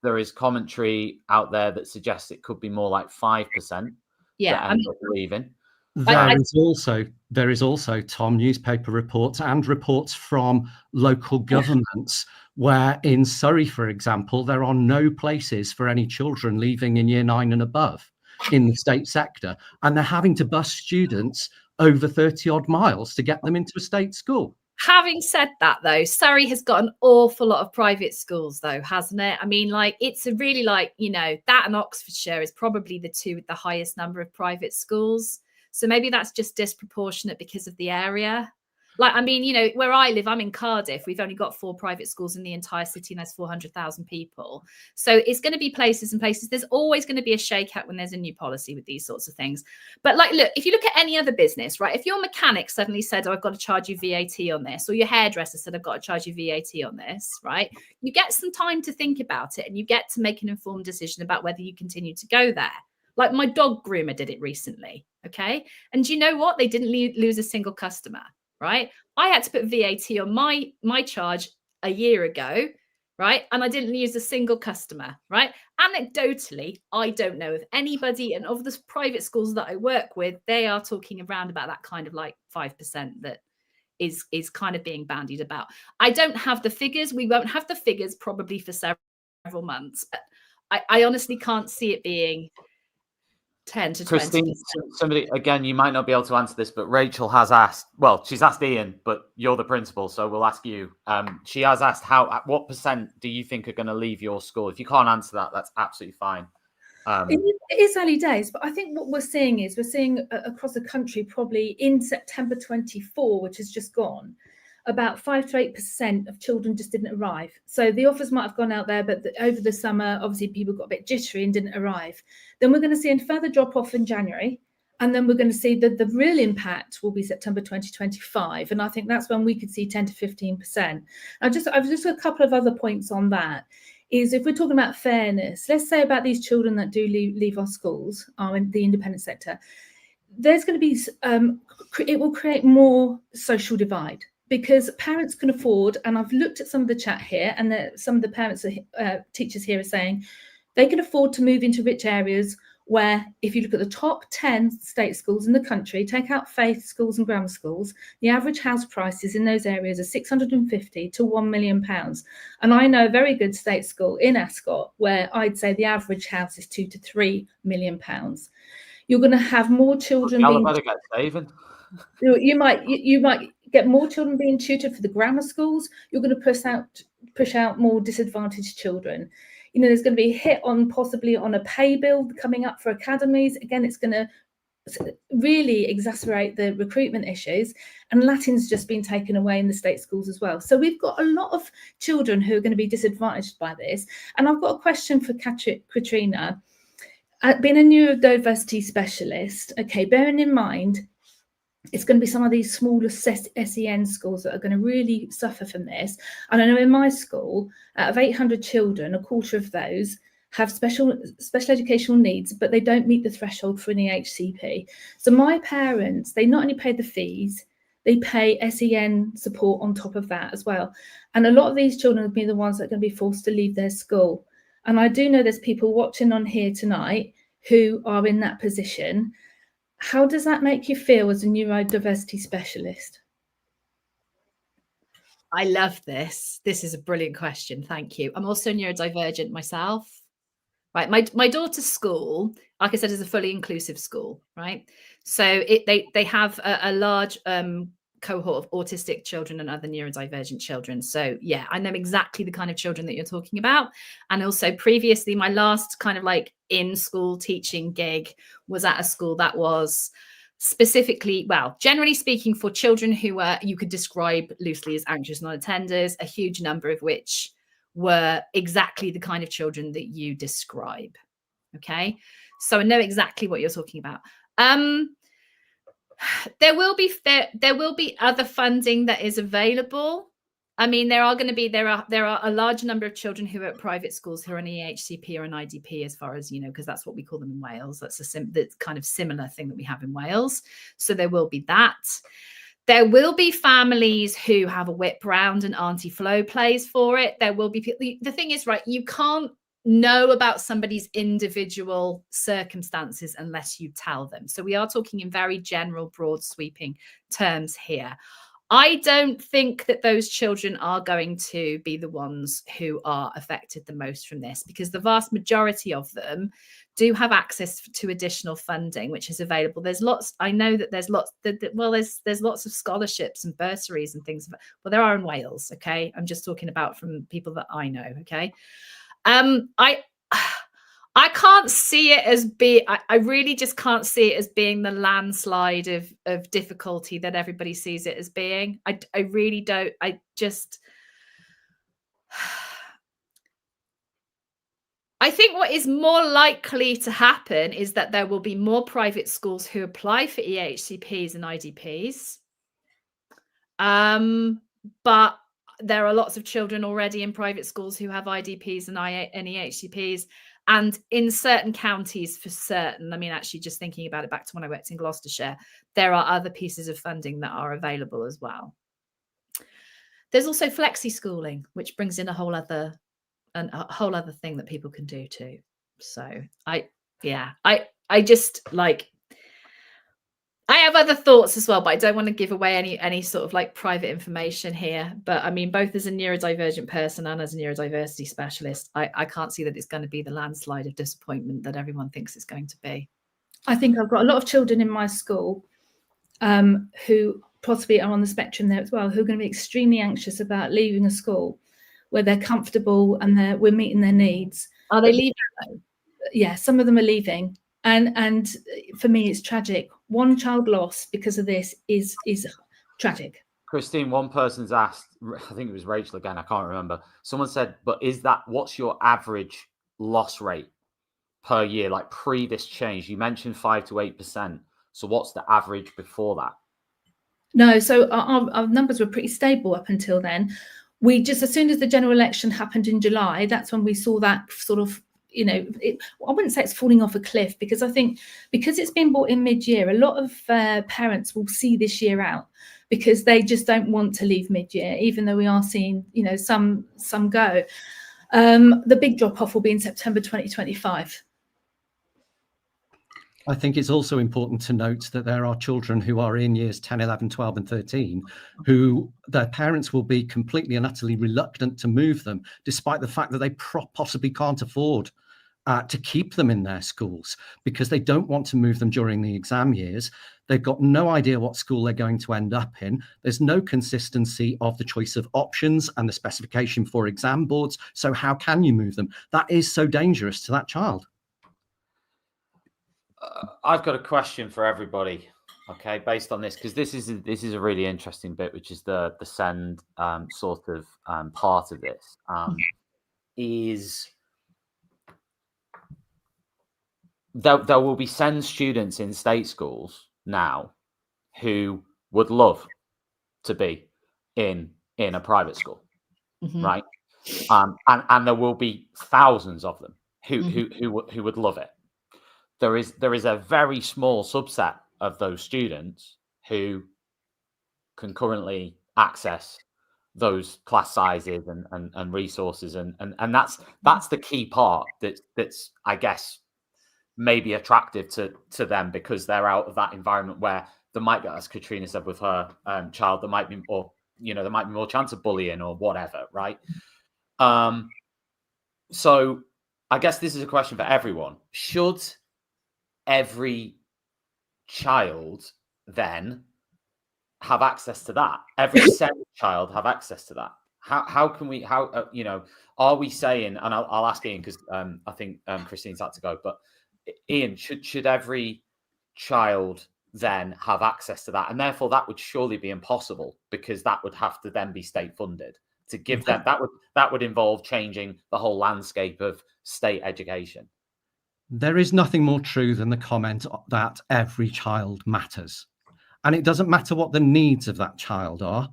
There is commentary out there that suggests it could be more like 5%. Yeah, that end up leaving. There is also, Tom, newspaper reports and reports from local governments where in Surrey, for example, there are no places for any children leaving in year 9 and above. in the state sector, and they're having to bus students over 30 odd miles to get them into a state school. Having said that, though, Surrey has got an awful lot of private schools, though, hasn't it? I mean, like, it's a really, like, you know, that and Oxfordshire is probably the two with the highest number of private schools. So maybe that's just disproportionate because of the area. Like, I mean, you know, where I live, I'm in Cardiff. We've only got 4 private schools in the entire city, and there's 400,000 people. So it's going to be places and places. There's always going to be a shakeout when there's a new policy with these sorts of things. But like, look, if you look at any other business, right? If your mechanic suddenly said, oh, I've got to charge you VAT on this, or your hairdresser said, I've got to charge you VAT on this, right? You get some time to think about it, and you get to make an informed decision about whether you continue to go there. Like my dog groomer did it recently, okay? And you know what? They didn't lose a single customer. Right, I had to put VAT on my charge a year ago, right, and I didn't lose a single customer. Right, anecdotally, I don't know of anybody, and of the private schools that I work with, they are talking around about that kind of like 5% that is kind of being bandied about. I don't have the figures. We won't have the figures probably for several months. But I honestly can't see it being 10 to 20%. Christine, somebody, again, you might not be able to answer this, but Rachel has asked, well, she's asked Ian, but you're the principal, so we'll ask you. She has asked what percent do you think are going to leave your school? If you can't answer that, that's absolutely fine. It is early days, but I think what we're seeing across the country, probably in September 24, which has just gone, about 5 to 8% of children just didn't arrive. So the offers might have gone out there, but over the summer, obviously people got a bit jittery and didn't arrive. Then we're going to see a further drop off in January. And then we're going to see that the real impact will be September 2025. And I think that's when we could see 10 to 15%. I've just got a couple of other points on that. Is if we're talking about fairness, let's say about these children that do leave our schools, in the independent sector, there's going to be, it will create more social divide. Because parents can afford, and I've looked at some of the chat here, and some of the parents, teachers here are saying they can afford to move into rich areas where, if you look at the top 10 state schools in the country, take out faith schools and grammar schools, the average house prices in those areas are £650,000 to £1 million. And I know a very good state school in Ascot where I'd say the average house is £2 to £3 million. You're going to have more children you might get more children being tutored for the grammar schools. You're going to push out more disadvantaged children. You know, there's going to be a hit on possibly on a pay bill coming up for academies. Again, it's going to really exacerbate the recruitment issues, and Latin's just been taken away in the state schools as well. So we've got a lot of children who are going to be disadvantaged by this. And I've got a question for Katrina. Being a neurodiversity specialist, okay, bearing in mind it's going to be some of these smaller SEN schools that are going to really suffer from this. And I know in my school, out of 800 children, a quarter of those have special educational needs, but they don't meet the threshold for an EHCP. So my parents, they not only pay the fees, they pay SEN support on top of that as well. And a lot of these children will be the ones that are going to be forced to leave their school. And I do know there's people watching on here tonight who are in that position. How does that make you feel as a neurodiversity specialist? I love this. This is a brilliant question. Thank you. I'm also neurodivergent myself. Right. My daughter's school, like I said, is a fully inclusive school. Right. So they have a large cohort of autistic children and other neurodivergent children. So yeah, I know exactly the kind of children that you're talking about. And also previously, my last kind of like in-school teaching gig was at a school that was specifically, well, generally speaking, for children who were, you could describe loosely as anxious non-attenders, a huge number of which were exactly the kind of children that you describe. Okay. So I know exactly what you're talking about. There will be other funding that is available. I mean, there are a large number of children who are at private schools who are on EHCP or an IDP, as far as you know, because that's what we call them in Wales. That's that's kind of similar thing that we have in Wales. So there will be that. There will be families who have a whip round and Auntie Flo plays for it. There will be. The thing is, right, you can't know about somebody's individual circumstances unless you tell them. So we are talking in very general, broad, sweeping terms here. I don't think that those children are going to be the ones who are affected the most from this, because the vast majority of them do have access to additional funding, which is available. There's lots. I know that there's lots. There's lots of scholarships and bursaries and things. Well, there are in Wales. Okay, I'm just talking about from people that I know. Okay, I can't see it as I really just can't see it as being the landslide of difficulty that everybody sees it as being. I really don't. I think what is more likely to happen is that there will be more private schools who apply for EHCPs and IDPs. But there are lots of children already in private schools who have IDPs and EHCPs. And in certain counties, for certain, I mean, actually just thinking about it back to when I worked in Gloucestershire, there are other pieces of funding that are available as well. There's also flexi schooling, which brings in a whole other thing that people can do too. So I just like, I have other thoughts as well, but I don't want to give away any sort of like private information here. But I mean, both as a neurodivergent person and as a neurodiversity specialist, I can't see that it's going to be the landslide of disappointment that everyone thinks it's going to be. I think I've got a lot of children in my school who possibly are on the spectrum there as well, who are going to be extremely anxious about leaving a school where they're comfortable and we're meeting their needs. Are they leaving? Yeah, some of them are leaving. And for me, it's tragic. One child lost because of this is tragic. Christine, one person's asked, I think it was Rachel again, I can't remember. Someone said, but what's your average loss rate per year, like pre this change? You mentioned 5 to 8%. So what's the average before that? No, so our numbers were pretty stable up until then. We just, as soon as the general election happened in July, that's when we saw that sort of, I wouldn't say it's falling off a cliff, because I think because it's been brought in mid-year, a lot of parents will see this year out because they just don't want to leave mid-year, even though we are seeing, some go. The big drop-off will be in September 2025. I think it's also important to note that there are children who are in years 10, 11, 12 and 13 who their parents will be completely and utterly reluctant to move them, despite the fact that they possibly can't afford to keep them in their schools, because they don't want to move them during the exam years. They've got no idea what school they're going to end up in. There's no consistency of the choice of options and the specification for exam boards. So how can you move them? That is so dangerous to that child. I've got a question for everybody, okay, based on this, because this is a really interesting bit, which is the SEND sort of part of this. Is there will be SEND students in state schools now who would love to be in a private school, right? And there will be thousands of them who would love it. There is a very small subset of those students who can currently access those class sizes and resources, and that's the key part that's I guess maybe attractive to them, because they're out of that environment where there might be, as Katrina said with her child, there might be more chance of bullying or whatever, right? So I guess this is a question for everyone. Should every child then have access to that? Every SEND child have access to that? How can we, are we saying, and I'll ask Ian, because I think Christine's had to go, but Ian, should every child then have access to that? And therefore that would surely be impossible, because that would have to then be state funded to give them. That would involve changing the whole landscape of state education. There is nothing more true than the comment that every child matters. And it doesn't matter what the needs of that child are.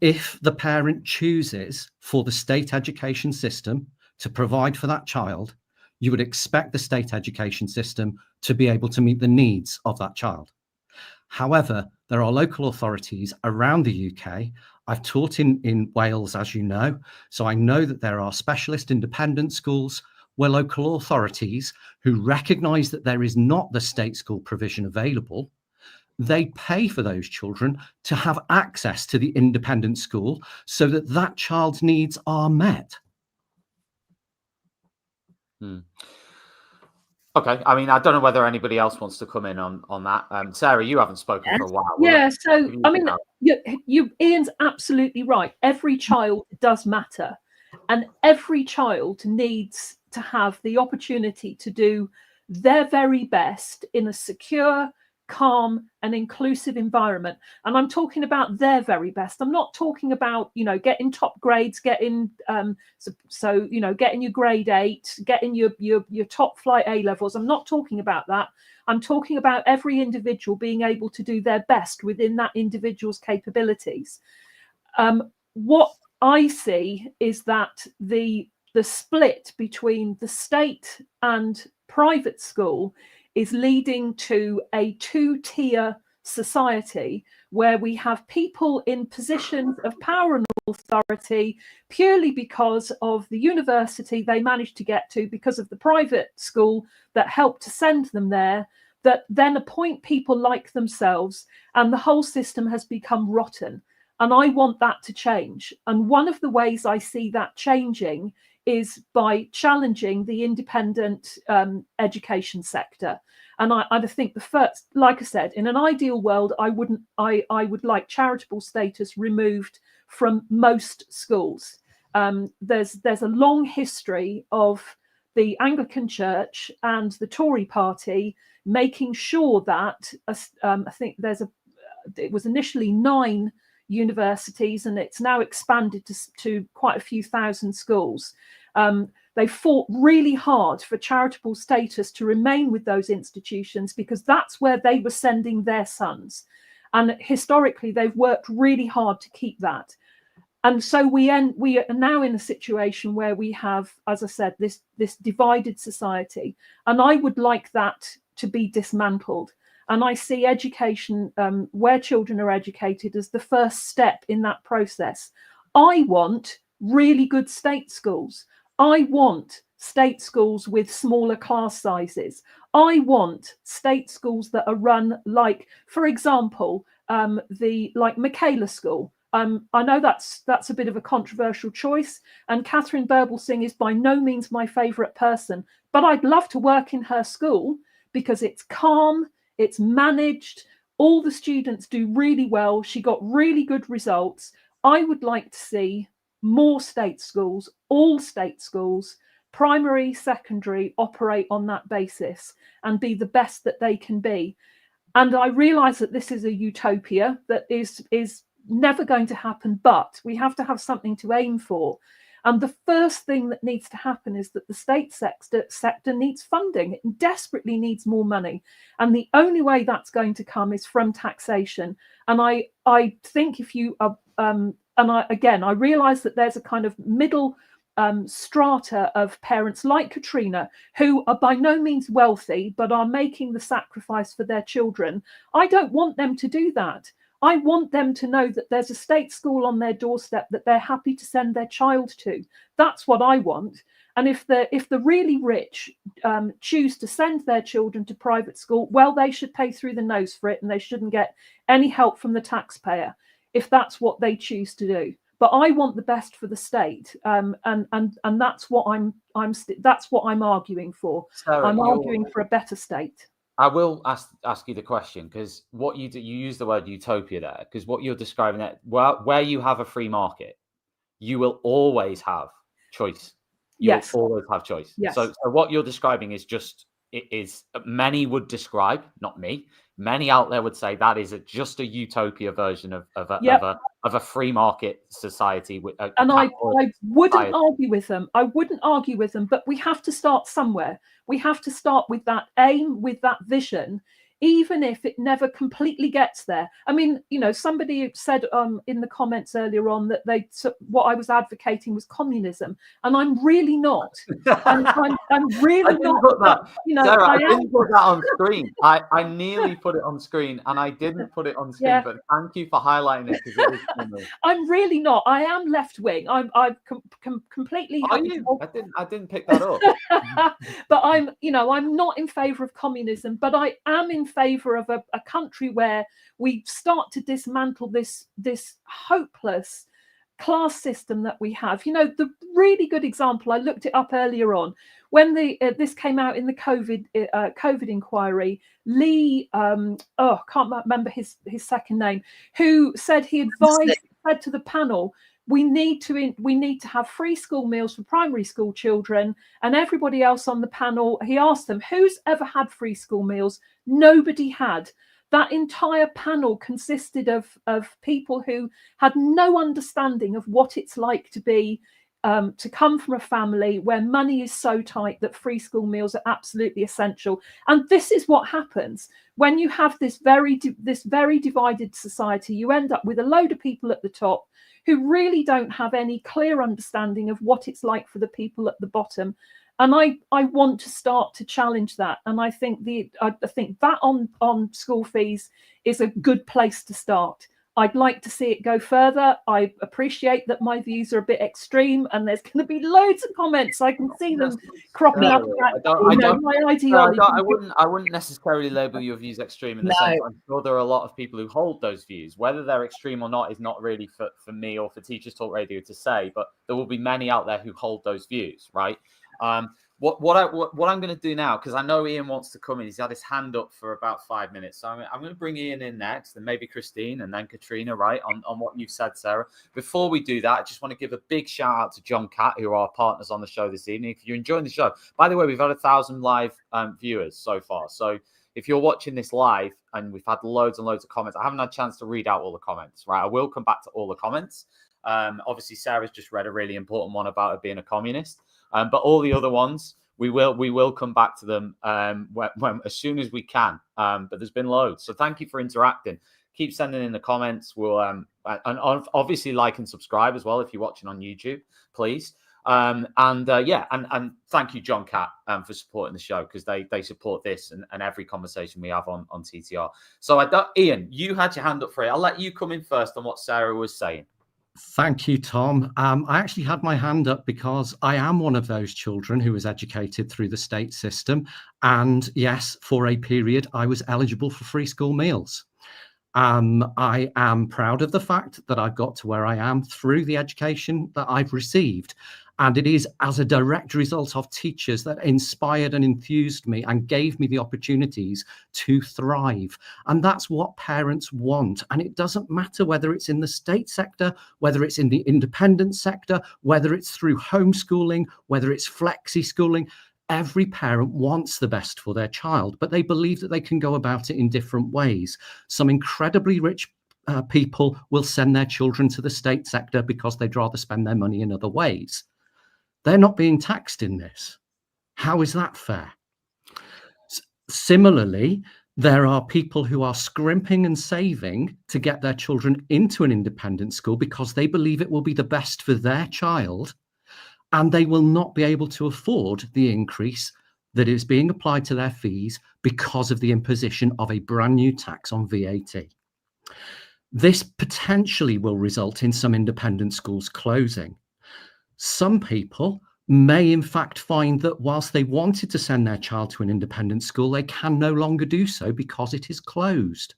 If the parent chooses for the state education system to provide for that child, you would expect the state education system to be able to meet the needs of that child. However, there are local authorities around the UK. I've taught in Wales, as you know, so I know that there are specialist independent schools where local authorities who recognise that there is not the state school provision available they pay for those children to have access to the independent school so that that child's needs are met. Okay, I mean, I don't know whether anybody else wants to come in on that. Sarah, you haven't spoken for a while. Yeah, so I mean, Ian's absolutely right. Every child does matter, and every child needs to have the opportunity to do their very best in a secure, calm, and inclusive environment. And I'm talking about their very best. I'm not talking about, you know, getting top grades, getting you know, getting your grade 8, getting your top flight A levels. I'm not talking about that. I'm talking about every individual being able to do their best within that individual's capabilities. What I see is that the split between the state and private school is leading to a 2-tier society where we have people in positions of power and authority purely because of the university they managed to get to, because of the private school that helped to send them there, that then appoint people like themselves, and the whole system has become rotten. And I want that to change. And one of the ways I see that changing is by challenging the independent education sector. And I think the first, like I said, in an ideal world, I would like charitable status removed from most schools. There's a long history of the Anglican Church and the Tory party making sure that I think it was initially 9 universities, and it's now expanded to quite a few thousand schools. They fought really hard for charitable status to remain with those institutions because that's where they were sending their sons. And historically, they've worked really hard to keep that. And so we are now in a situation where we have, as I said, this divided society. And I would like that to be dismantled. And I see education, where children are educated, as the first step in that process. I want really good state schools. I want state schools with smaller class sizes. I want state schools that are run like, for example, like Michaela School. I know that's a bit of a controversial choice, and Catherine Burblesing is by no means my favourite person, but I'd love to work in her school because it's calm, it's managed, all the students do really well, she got really good results. I would like to see more state schools, all state schools, primary, secondary, operate on that basis and be the best that they can be. And I realise that this is a utopia that is never going to happen, but we have to have something to aim for. And the first thing that needs to happen is that the state sector needs funding. It desperately needs more money. And the only way that's going to come is from taxation. And I think if you I realise that there's a kind of middle strata of parents like Katrina who are by no means wealthy, but are making the sacrifice for their children. I don't want them to do that. I want them to know that there's a state school on their doorstep that they're happy to send their child to. That's what I want. And if the really rich choose to send their children to private school, well, they should pay through the nose for it, and they shouldn't get any help from the taxpayer if that's what they choose to do. But I want the best for the state, and that's what I'm arguing for. Sarah, I'm arguing for a better state. I will ask you the question, because what you use the word utopia there, because what you're describing there, where you have a free market, you will always have choice. You'll always have choice. Yes. So what you're describing is many would describe, not me, many out there would say that is just a utopia version of a free market society. I wouldn't argue with them. I wouldn't argue with them, but we have to start somewhere. We have to start with that aim, with that vision, even if it never completely gets there. I mean, you know, somebody said in the comments earlier on that what I was advocating was communism, and I'm really not. I'm really not. That. You know, Sarah, I didn't put that on screen. I nearly put it on screen, and I didn't put it on screen. Yeah. But thank you for highlighting it, because it is I'm really not. I am left wing. I'm completely. Are you? I didn't pick that up. But I'm not in favour of communism, but I am in favour of a country where we start to dismantle this hopeless class system that we have. You know, the really good example, I looked it up earlier on, when this came out in the COVID inquiry, Lee, can't remember his second name, who said he said to the panel, we need to have free school meals for primary school children. And everybody else on the panel, he asked them, who's ever had free school meals? Nobody had. That entire panel consisted of people who had no understanding of what it's like to be to come from a family where money is so tight that free school meals are absolutely essential. And this is what happens when you have this very divided society. You end up with a load of people at the top who really don't have any clear understanding of what it's like for the people at the bottom. And I want to start to challenge that. And I think that on school fees is a good place to start. I'd like to see it go further. I appreciate that my views are a bit extreme, and there's going to be loads of comments. I can see them cropping up. My ideology. I wouldn't necessarily label your views extreme in the sense. I'm sure there are a lot of people who hold those views. Whether they're extreme or not is not really for me or for Teachers Talk Radio to say. But there will be many out there who hold those views, right? What I'm going to do now, because I know Ian wants to come in. He's had his hand up for about 5 minutes. So I'm going to bring Ian in next, and maybe Christine, and then Katrina, right, on what you've said, Sarah. Before we do that, I just want to give a big shout out to John Catt, who are our partners on the show this evening. If you're enjoying the show, by the way, we've had 1,000 live viewers so far. So if you're watching this live, and we've had loads and loads of comments, I haven't had a chance to read out all the comments, right? I will come back to all the comments. Obviously, Sarah's just read a really important one about her being a communist. But all the other ones, we will come back to them as soon as we can. But there's been loads. So thank you for interacting. Keep sending in the comments. We'll and obviously like and subscribe as well if you're watching on YouTube, please. And thank you, John Catt, for supporting the show, because they support this and every conversation we have on TTR. So Ian, you had your hand up for it. I'll let you come in first on what Sarah was saying. Thank you, Tom. I actually had my hand up because I am one of those children who was educated through the state system. And yes, for a period, I was eligible for free school meals. I am proud of the fact that I've got to where I am through the education that I've received. And it is as a direct result of teachers that inspired and enthused me and gave me the opportunities to thrive. And that's what parents want. And it doesn't matter whether it's in the state sector, whether it's in the independent sector, whether it's through homeschooling, whether it's flexi schooling. Every parent wants the best for their child, but they believe that they can go about it in different ways. Some incredibly rich people will send their children to the state sector because they'd rather spend their money in other ways. They're not being taxed in this. How is that fair? Similarly, there are people who are scrimping and saving to get their children into an independent school because they believe it will be the best for their child, and they will not be able to afford the increase that is being applied to their fees because of the imposition of a brand new tax on VAT. This potentially will result in some independent schools closing. Some people may in fact find that whilst they wanted to send their child to an independent school, they can no longer do so because it is closed.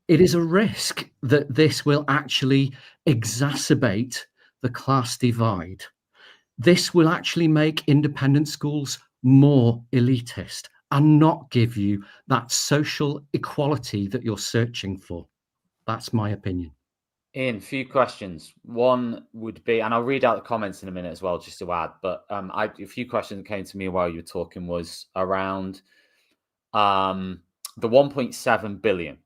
It is a risk that this will actually exacerbate the class divide. This will actually make independent schools more elitist and not give you that social equality that you're searching for. That's my opinion. Ian, a few questions. One would be, and I'll read out the comments in a minute as well, just to add, but a few questions that came to me while you were talking was around the 1.7 billion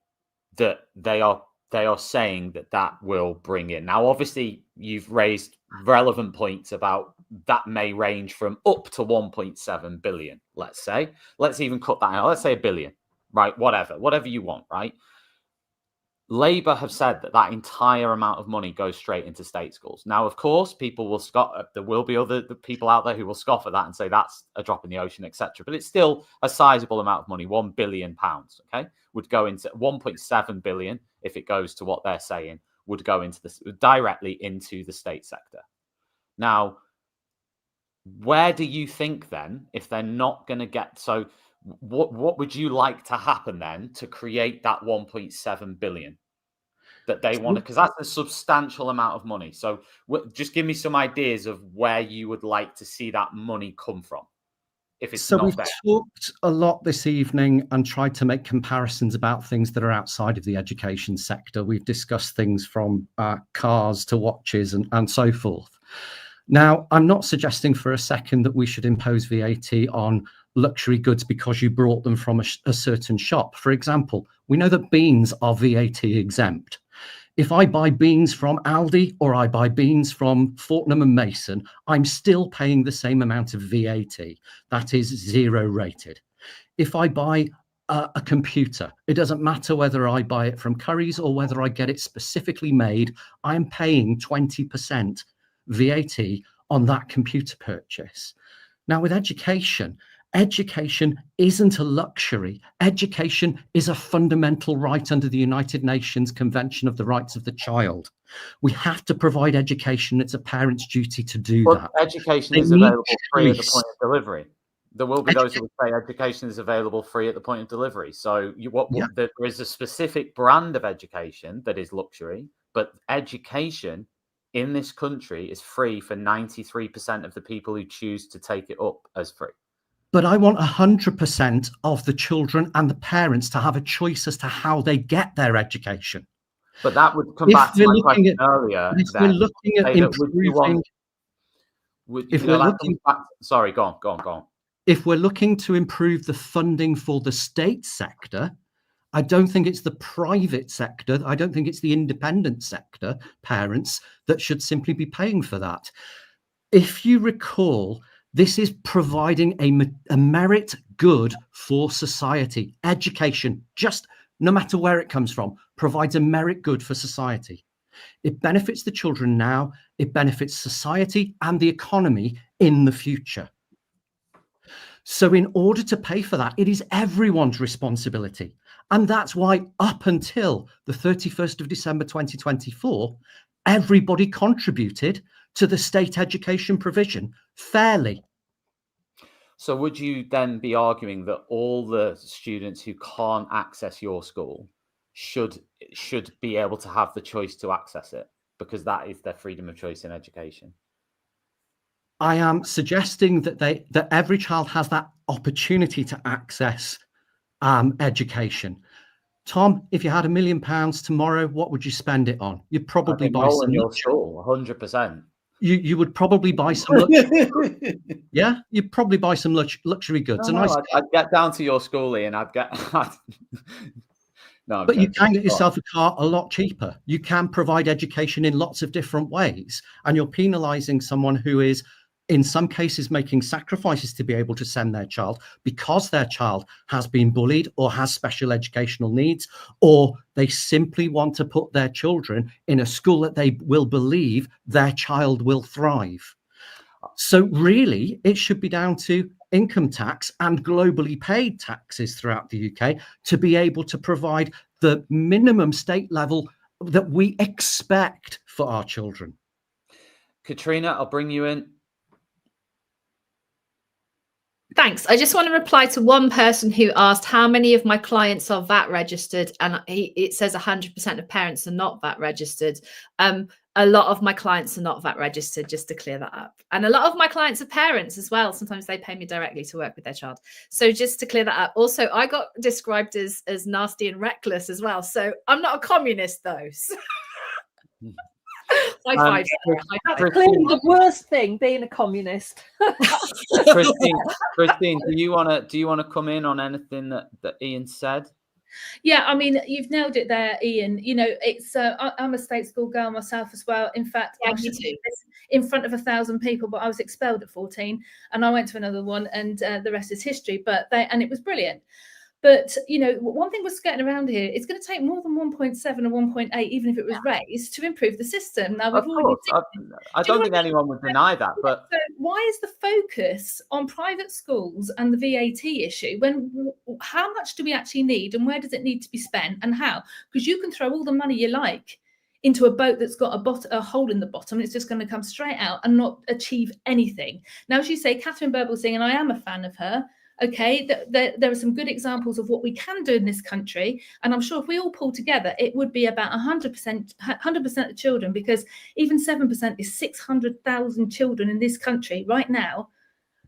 that they are saying that will bring in. Now, obviously, you've raised relevant points about that may range from up to 1.7 billion, let's say. Let's even cut that out. Let's say a billion, right? Whatever you want, right? Labour have said that entire amount of money goes straight into state schools. Now, of course, people will scoff. There will be other people out there who will scoff at that and say that's a drop in the ocean, etc. But it's still a sizable amount of money. £1 billion, okay, would go into 1.7 billion if it goes to what they're saying would go into directly into the state sector. Now, where do you think then, if they're not going to get What would you like to happen then to create that 1.7 billion that they want? Because that's a substantial amount of money. So just give me some ideas of where you would like to see that money come from. If it's So not we've there. talked a lot this evening and tried to make comparisons about things that are outside of the education sector. We've discussed things from cars to watches and so forth. Now, I'm not suggesting for a second that we should impose VAT on luxury goods because you brought them from a certain shop. For example, we know that beans are VAT exempt. If I buy beans from Aldi or I buy beans from Fortnum and Mason, I'm still paying the same amount of VAT. That is 0 rated. If I buy a computer, it doesn't matter whether I buy it from Currys or whether I get it specifically made, I'm paying 20% VAT on that computer purchase. Now, with education isn't a luxury. Education is a fundamental right under the United Nations Convention of the Rights of the Child. We have to provide education. It's a parent's duty to do that. Education is available free at the point of delivery. There will be those who would say education is available free at the point of delivery. So there is a specific brand of education that is luxury, but education in this country is free for 93% of the people who choose to take it up as free. But I want 100% of the children and the parents to have a choice as to how they get their education. But that would come back to my question earlier. If we're looking at improving... Sorry, go on. If we're looking to improve the funding for the state sector, I don't think it's the private sector, I don't think it's the independent sector, parents, that should simply be paying for that. If you recall, this is providing a merit good for society. Education, just no matter where it comes from, provides a merit good for society. It benefits the children now, it benefits society and the economy in the future. So in order to pay for that, it is everyone's responsibility. And that's why up until the 31st of December 2024, everybody contributed to the state education provision fairly. So would you then be arguing that all the students who can't access your school should be able to have the choice to access it, because that is their freedom of choice in education? I am suggesting that every child has that opportunity to access education. Tom, if you had £1 million tomorrow, what would you spend it on? You'd probably buy some your school, 100%. You would probably buy some luxury. Yeah, you'd probably buy some luxury goods. I'd get down to your school, Ian. I'd get. No, but you can get yourself a car a lot cheaper. You can provide education in lots of different ways, and you're penalising someone who is, in some cases, making sacrifices to be able to send their child because their child has been bullied or has special educational needs, or they simply want to put their children in a school that they will believe their child will thrive. So really, it should be down to income tax and globally paid taxes throughout the UK to be able to provide the minimum state level that we expect for our children. Katrina, I'll bring you in. Thanks. I just want to reply to one person who asked how many of my clients are VAT registered, and it says 100% of parents are not VAT registered. A lot of my clients are not VAT registered, just to clear that up. And a lot of my clients are parents as well. Sometimes they pay me directly to work with their child. So just to clear that up. Also, I got described as nasty and reckless as well. So I'm not a communist though. So. That's clearly the worst thing, being a communist. Christine, do you want to come in on anything that Ian said? Yeah, I mean, you've nailed it there, Ian. You know, it's I'm a state school girl myself as well. In fact, yeah, me too. In front of 1,000 people, but I was expelled at 14, and I went to another one, and the rest is history. But it was brilliant. But, you know, one thing was getting around here, it's going to take more than 1.7 or 1.8, even if it was raised, to improve the system. Now, we've already I don't think anyone would deny that. But so why is the focus on private schools and the VAT issue when how much do we actually need and where does it need to be spent and how? Because you can throw all the money you like into a boat that's got a hole in the bottom, and it's just going to come straight out and not achieve anything. Now, as you say, Catherine Birbalsingh, and I am a fan of her, Okay, there are some good examples of what we can do in this country, and I'm sure if we all pull together, it would be about 100% of children, because even 7% is 600,000 children in this country right now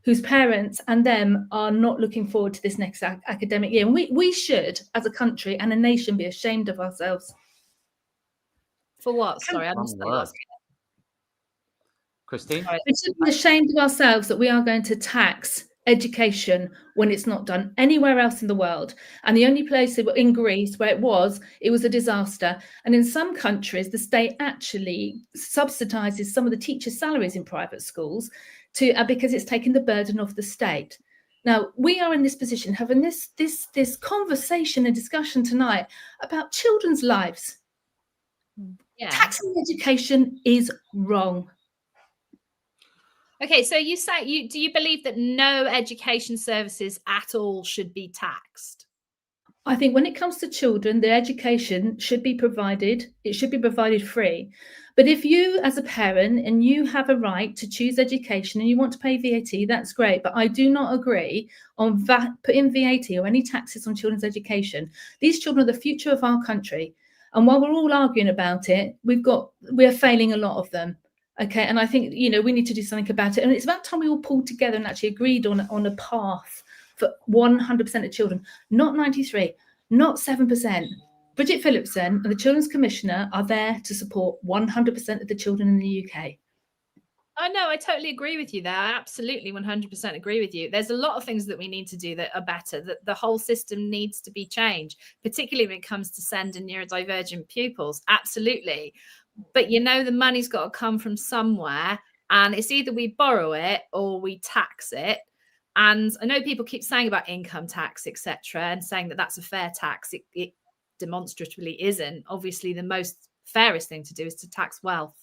whose parents and them are not looking forward to this next academic year. And we should, as a country and a nation, be ashamed of ourselves. For what? Sorry, I missed that last. Christine? We should be ashamed of ourselves that we are going to tax education when it's not done anywhere else in the world. And the only place in Greece where it was a disaster. And in some countries, the state actually subsidizes some of the teachers' salaries in private schools because it's taken the burden off the state. Now, we are in this position, having this conversation and discussion tonight about children's lives. Yeah. Taxing education is wrong. Okay, so you say do you believe that no education services at all should be taxed? I think when it comes to children, the education should be provided. It should be provided free. But if you, as a parent, and you have a right to choose education and you want to pay VAT, that's great. But I do not agree on putting VAT or any taxes on children's education. These children are the future of our country. And while we're all arguing about it, we're failing a lot of them. Okay, and I think, we need to do something about it. And it's about time we all pulled together and actually agreed on a path for 100% of children, not 93, not 7%. Bridget Phillipson and the Children's Commissioner are there to support 100% of the children in the UK. Oh, no, I totally agree with you there. I absolutely 100% agree with you. There's a lot of things that we need to do that are better, that the whole system needs to be changed, particularly when it comes to sending neurodivergent pupils. Absolutely. But, the money's got to come from somewhere, and it's either we borrow it or we tax it. And I know people keep saying about income tax, etc., and saying that that's a fair tax. It demonstratively isn't. Obviously, the most fairest thing to do is to tax wealth.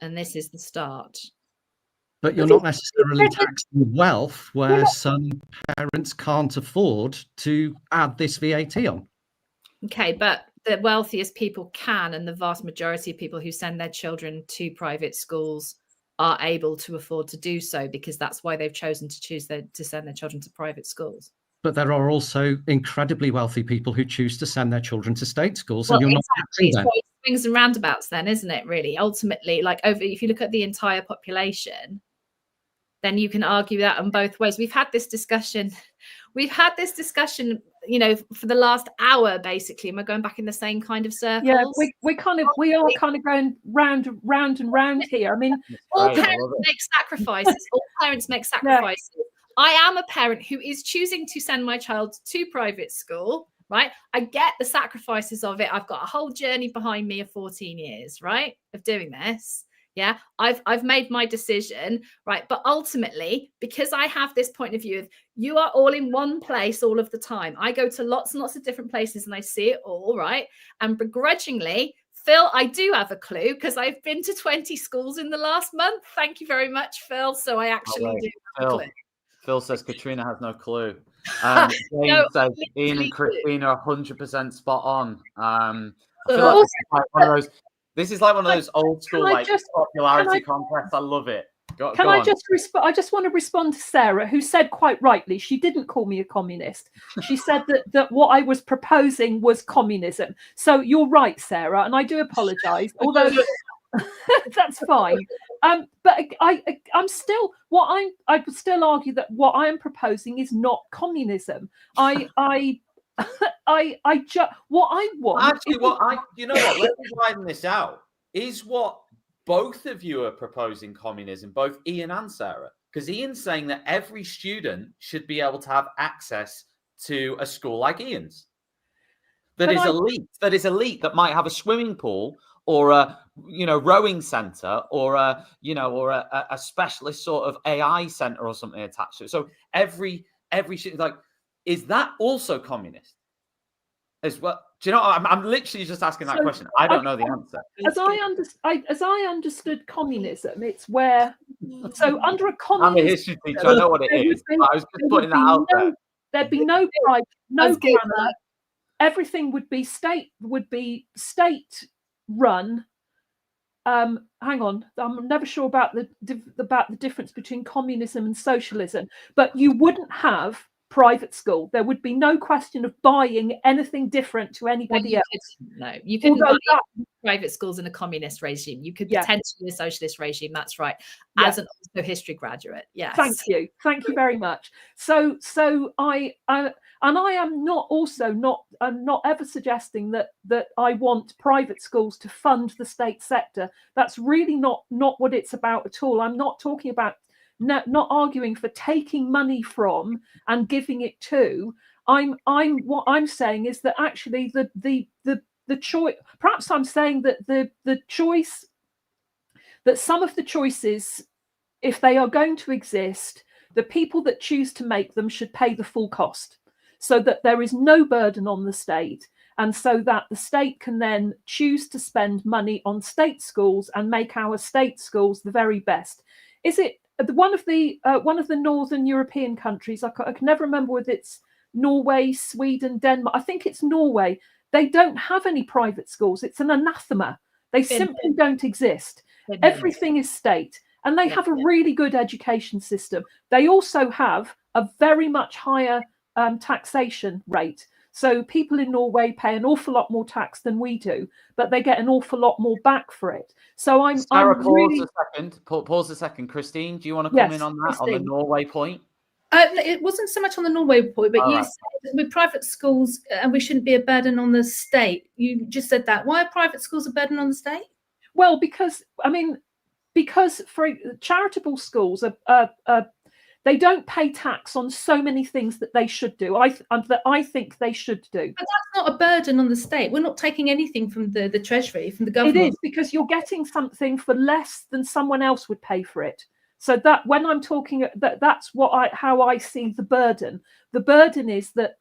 And this is the start. But you're not necessarily taxing wealth where some parents can't afford to add this VAT on. Okay, but the wealthiest people can, and the vast majority of people who send their children to private schools are able to afford to do so, because that's why they've chosen to send their children to private schools. But there are also incredibly wealthy people who choose to send their children to state schools, well, and you're not taxing them. It's swings and roundabouts then, isn't it, really? Ultimately, if you look at the entire population, then you can argue that on both ways. We've had this discussion, for the last hour, basically, and we're going back in the same kind of circles. Yeah, we are kind of going round and round here. I mean, all parents make sacrifices. All parents make sacrifices. Yeah. I am a parent who is choosing to send my child to private school, right? I get the sacrifices of it. I've got a whole journey behind me of 14 years, right, of doing this. Yeah, I've made my decision, right? But ultimately, because I have this point of view of you are all in one place all of the time. I go to lots and lots of different places and I see it all, right? And begrudgingly, Phil, I do have a clue because I've been to 20 schools in the last month. Thank you very much, Phil. So I actually do have a clue. Phil says Katrina has no clue. James says Ian and Christina are 100% spot on. I feel like this is like one of those old school popularity contests. I love it. I just want to respond to Sarah, who said quite rightly, she didn't call me a communist. She said that what I was proposing was communism. So you're right, Sarah, and I do apologise, although that's fine. But I would still argue that what I am proposing is not communism. What I want. Actually, let's widen this out. Is what both of you are proposing communism, both Ian and Sarah? Because Ian's saying that every student should be able to have access to a school like Ian's. That is elite, that might have a swimming pool or a rowing center or a specialist sort of AI center or something attached to it. So every is that also communist as well? Do you know? I'm literally just asking that question. I don't know the answer. As I understood communism, it's where under a communist. I'm a history teacher. I know what it is. I was just putting that out there. There'd be no private, no grammar. Everything would be state run, hang on, I'm never sure about the difference between communism and socialism, but you wouldn't have private school. There would be no question of buying anything different to anybody else. You couldn't Although buy private schools in a communist regime. You could potentially a socialist regime. That's right. As an also history graduate, yes. Thank you very much. So I am not ever suggesting that I want private schools to fund the state sector. That's really not what it's about at all. I'm not talking about not arguing for taking money from and giving it to. What I'm saying is that actually the choice, perhaps I'm saying that the choice, that some of the choices, if they are going to exist, the people that choose to make them should pay the full cost, so that there is no burden on the state, and so that the state can then choose to spend money on state schools and make our state schools the very best. Is it one of the Northern European countries? I can never remember whether it's Norway, Sweden, Denmark. I think it's Norway. They don't have any private schools. It's an anathema. They simply don't exist. Everything is state. And they have a really good education system. They also have a very much higher taxation rate. So people in Norway pay an awful lot more tax than we do, but they get an awful lot more back for it. So Sarah, pause a second. Christine, do you want to come in on that, on the Norway point? It wasn't so much on the Norway point, but you said with private schools, and we shouldn't be a burden on the state. You just said that. Why are private schools a burden on the state? Well, because for charitable schools they don't pay tax on so many things that they should do. That I think they should do. But that's not a burden on the state. We're not taking anything from the treasury, from the government. It is, because you're getting something for less than someone else would pay for it. So that when I'm talking, that's how I see the burden. The burden is that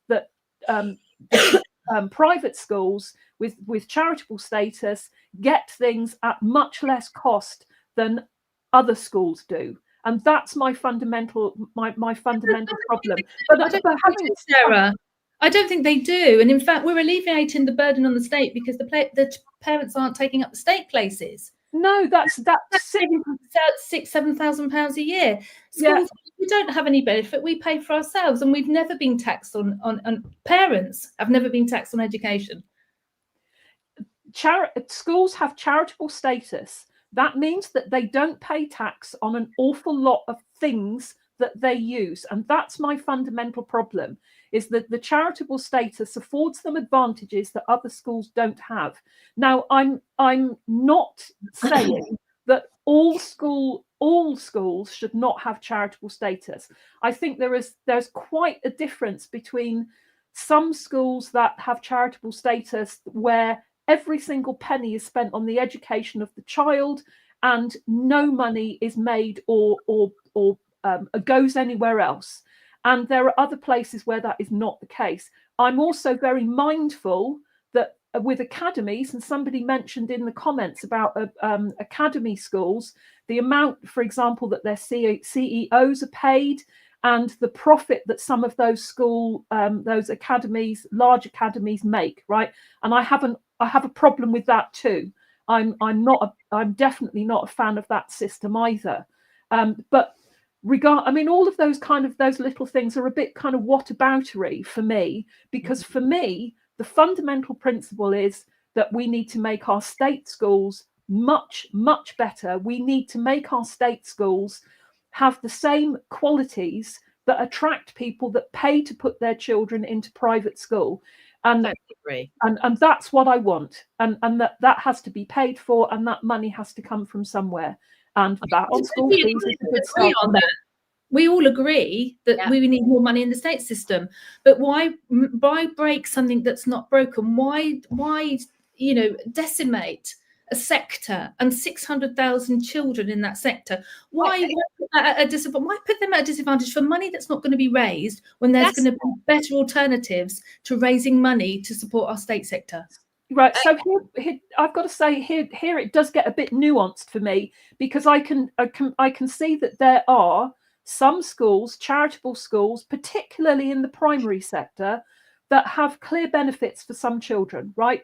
private schools with charitable status get things at much less cost than other schools do. And that's my fundamental problem. Sarah, I don't think they do. And in fact, we're alleviating the burden on the state because the parents aren't taking up the state places. No, that's £6,000-7,000 a year. Schools, we don't have any benefit. We pay for ourselves, and we've never been taxed on parents have never been taxed on education. Schools have charitable status. That means that they don't pay tax on an awful lot of things that they use. And that's my fundamental problem, is that the charitable status affords them advantages that other schools don't have. Now, I'm not saying that all schools should not have charitable status. I think there's quite a difference between some schools that have charitable status where every single penny is spent on the education of the child and no money is made or goes anywhere else. And there are other places where that is not the case. I'm also very mindful that with academies, and somebody mentioned in the comments about academy schools, the amount, for example, that their CEOs are paid and the profit that some of those those academies, large academies, make, right? And I have a problem with that too. I'm definitely not a fan of that system either. But all of those little things are a bit kind of whataboutery for me, because for me, the fundamental principle is that we need to make our state schools much, much better. We need to make our state schools have the same qualities that attract people that pay to put their children into private school. And that's what I want. And that has to be paid for, and that money has to come from somewhere. And that on school fees is a good start on that. We all agree that we need more money in the state system, but why break something that's not broken? Why decimate a sector and 600,000 children in that sector? Why put them at a disadvantage for money that's not going to be raised when there's going to be better alternatives to raising money to support our state sector? Right. So here I've got to say here it does get a bit nuanced for me, because I can see that there are some schools, charitable schools, particularly in the primary sector, that have clear benefits for some children, right?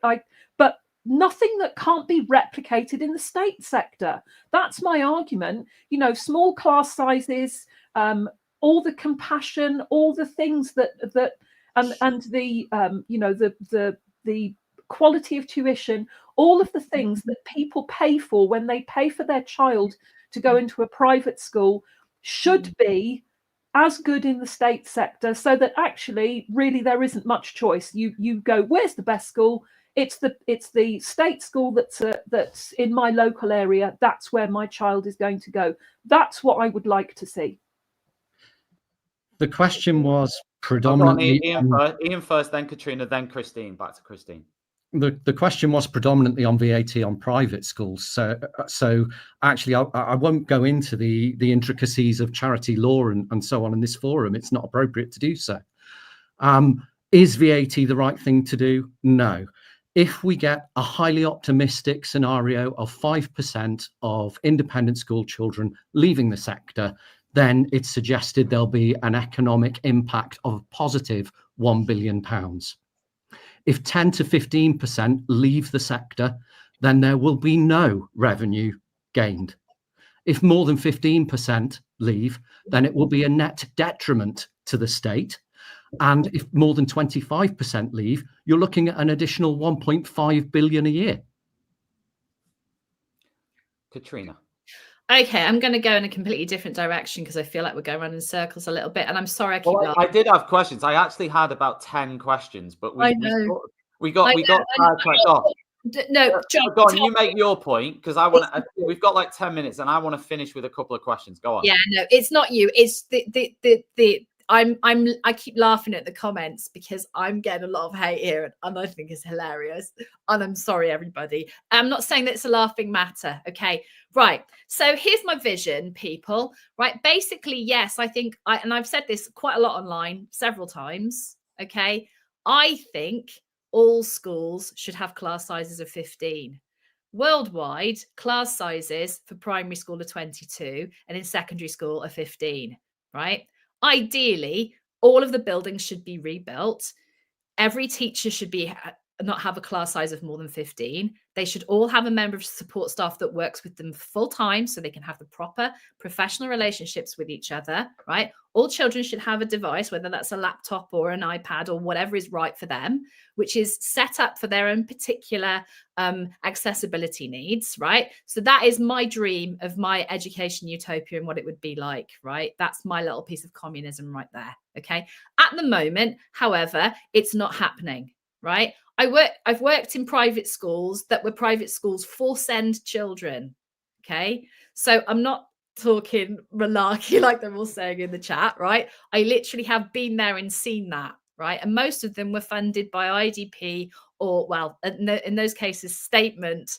But nothing that can't be replicated in the state sector. That's my argument. You know, small class sizes, all the compassion, all the things that and the you know, the quality of tuition, all of the things that people pay for when they pay for their child to go into a private school should be as good in the state sector, so that actually really there isn't much choice. You go, where's the best school? It's the state school that's in my local area. That's where my child is going to go. That's what I would like to see. The question was Hold on, predominantly Ian first, then Katrina, then Christine. Back to Christine. The question was predominantly on VAT on private schools. So actually, I won't go into the intricacies of charity law and so on in this forum. It's not appropriate to do so. Is VAT the right thing to do? No. If we get a highly optimistic scenario of 5% of independent school children leaving the sector, then it's suggested there'll be an economic impact of positive £1 billion. If 10 to 15% leave the sector, then there will be no revenue gained. If more than 15% leave, then it will be a net detriment to the state. And if more than 25% leave, you're looking at an additional 1.5 billion a year. Katrina. Okay, I'm going to go in a completely different direction because I feel like we're going around in circles a little bit. And I'm sorry I keep I did have questions. I actually had about 10 questions, but we got off. No, John, go on, you make your point, because I want to. We've got like 10 minutes, and I want to finish with a couple of questions. Go on. Yeah, no, it's not you. It's the. I keep laughing at the comments because I'm getting a lot of hate here, and I think it's hilarious. And I'm sorry, everybody. I'm not saying that it's a laughing matter. Okay, right. So here's my vision, people. Right. Basically, yes, I think and I've said this quite a lot online several times. Okay, I think all schools should have class sizes of 15. Worldwide, class sizes for primary school are 22, and in secondary school are 15. Right. Ideally, all of the buildings should be rebuilt. Every teacher should not have a class size of more than 15. They should all have a member of support staff that works with them full time so they can have the proper professional relationships with each other, right? All children should have a device, whether that's a laptop or an iPad or whatever is right for them, which is set up for their own particular accessibility needs, right? So that is my dream of my education utopia and what it would be like, right? That's my little piece of communism right there, okay? At the moment, however, it's not happening, right? I've worked in private schools that were private schools for send children, okay? So I'm not talking malarkey like they're all saying in the chat, right? I literally have been there and seen that, right? And most of them were funded by IDP or, well, in those cases, statement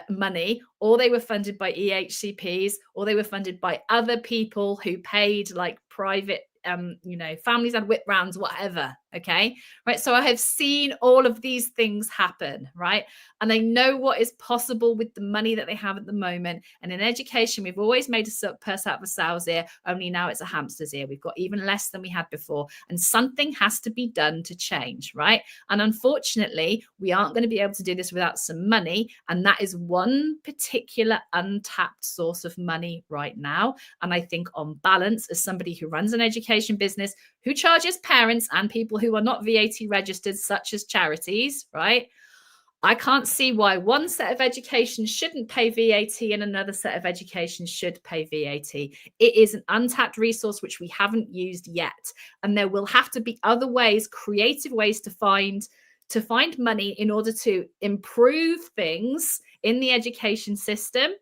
money, or they were funded by EHCPs, or they were funded by other people who paid like private families had whip rounds, whatever. Okay. Right. So I have seen all of these things happen. Right. And I know what is possible with the money that they have at the moment. And in education, we've always made a purse out of a sow's ear, only now it's a hamster's ear. We've got even less than we had before. And something has to be done to change. Right. And unfortunately, we aren't going to be able to do this without some money. And that is one particular untapped source of money right now. And I think on balance, as somebody who runs an education business, who charges parents and people who are not VAT registered, such as charities, right? I can't see why one set of education shouldn't pay VAT and another set of education should pay VAT. It is an untapped resource which we haven't used yet. And there will have to be other ways, creative ways to find money in order to improve things in the education system.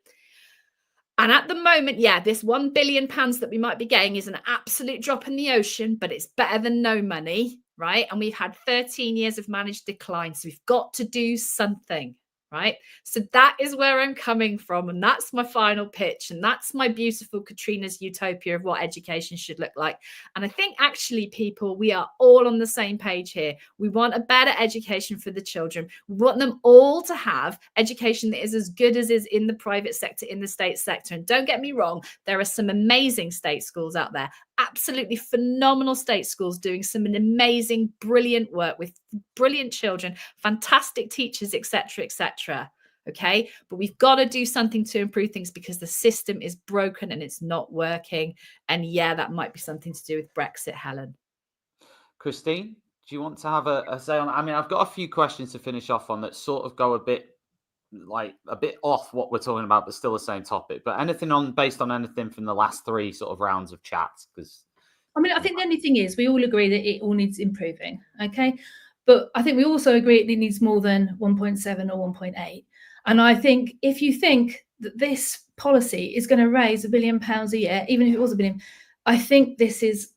And at the moment, yeah, this £1 billion that we might be getting is an absolute drop in the ocean, but it's better than no money, right? And we've had 13 years of managed decline. So we've got to do something, right? So that is where I'm coming from. And that's my final pitch. And that's my beautiful Katrina's utopia of what education should look like. And I think actually, people, we are all on the same page here. We want a better education for the children. We want them all to have education that is as good as is in the private sector, in the state sector. And don't get me wrong, there are some amazing state schools out there. absolutely phenomenal state schools doing some amazing, brilliant work with brilliant children, fantastic teachers, etc., etc. Okay, but we've got to do something to improve things because the system is broken and it's not working. And yeah, that might be something to do with Brexit, Helen. Christine, do you want to have a say on? I mean, I've got a few questions to finish off on that sort of go a bit off what we're talking about, but still the same topic. But anything on based on anything from the last 3 sort of rounds of chats? Because I mean, I think the only thing is we all agree that it all needs improving. Okay. But I think we also agree it needs more than 1.7 or 1.8. And I think if you think that this policy is going to raise £1 billion a year, even if it was £1 billion, I think this is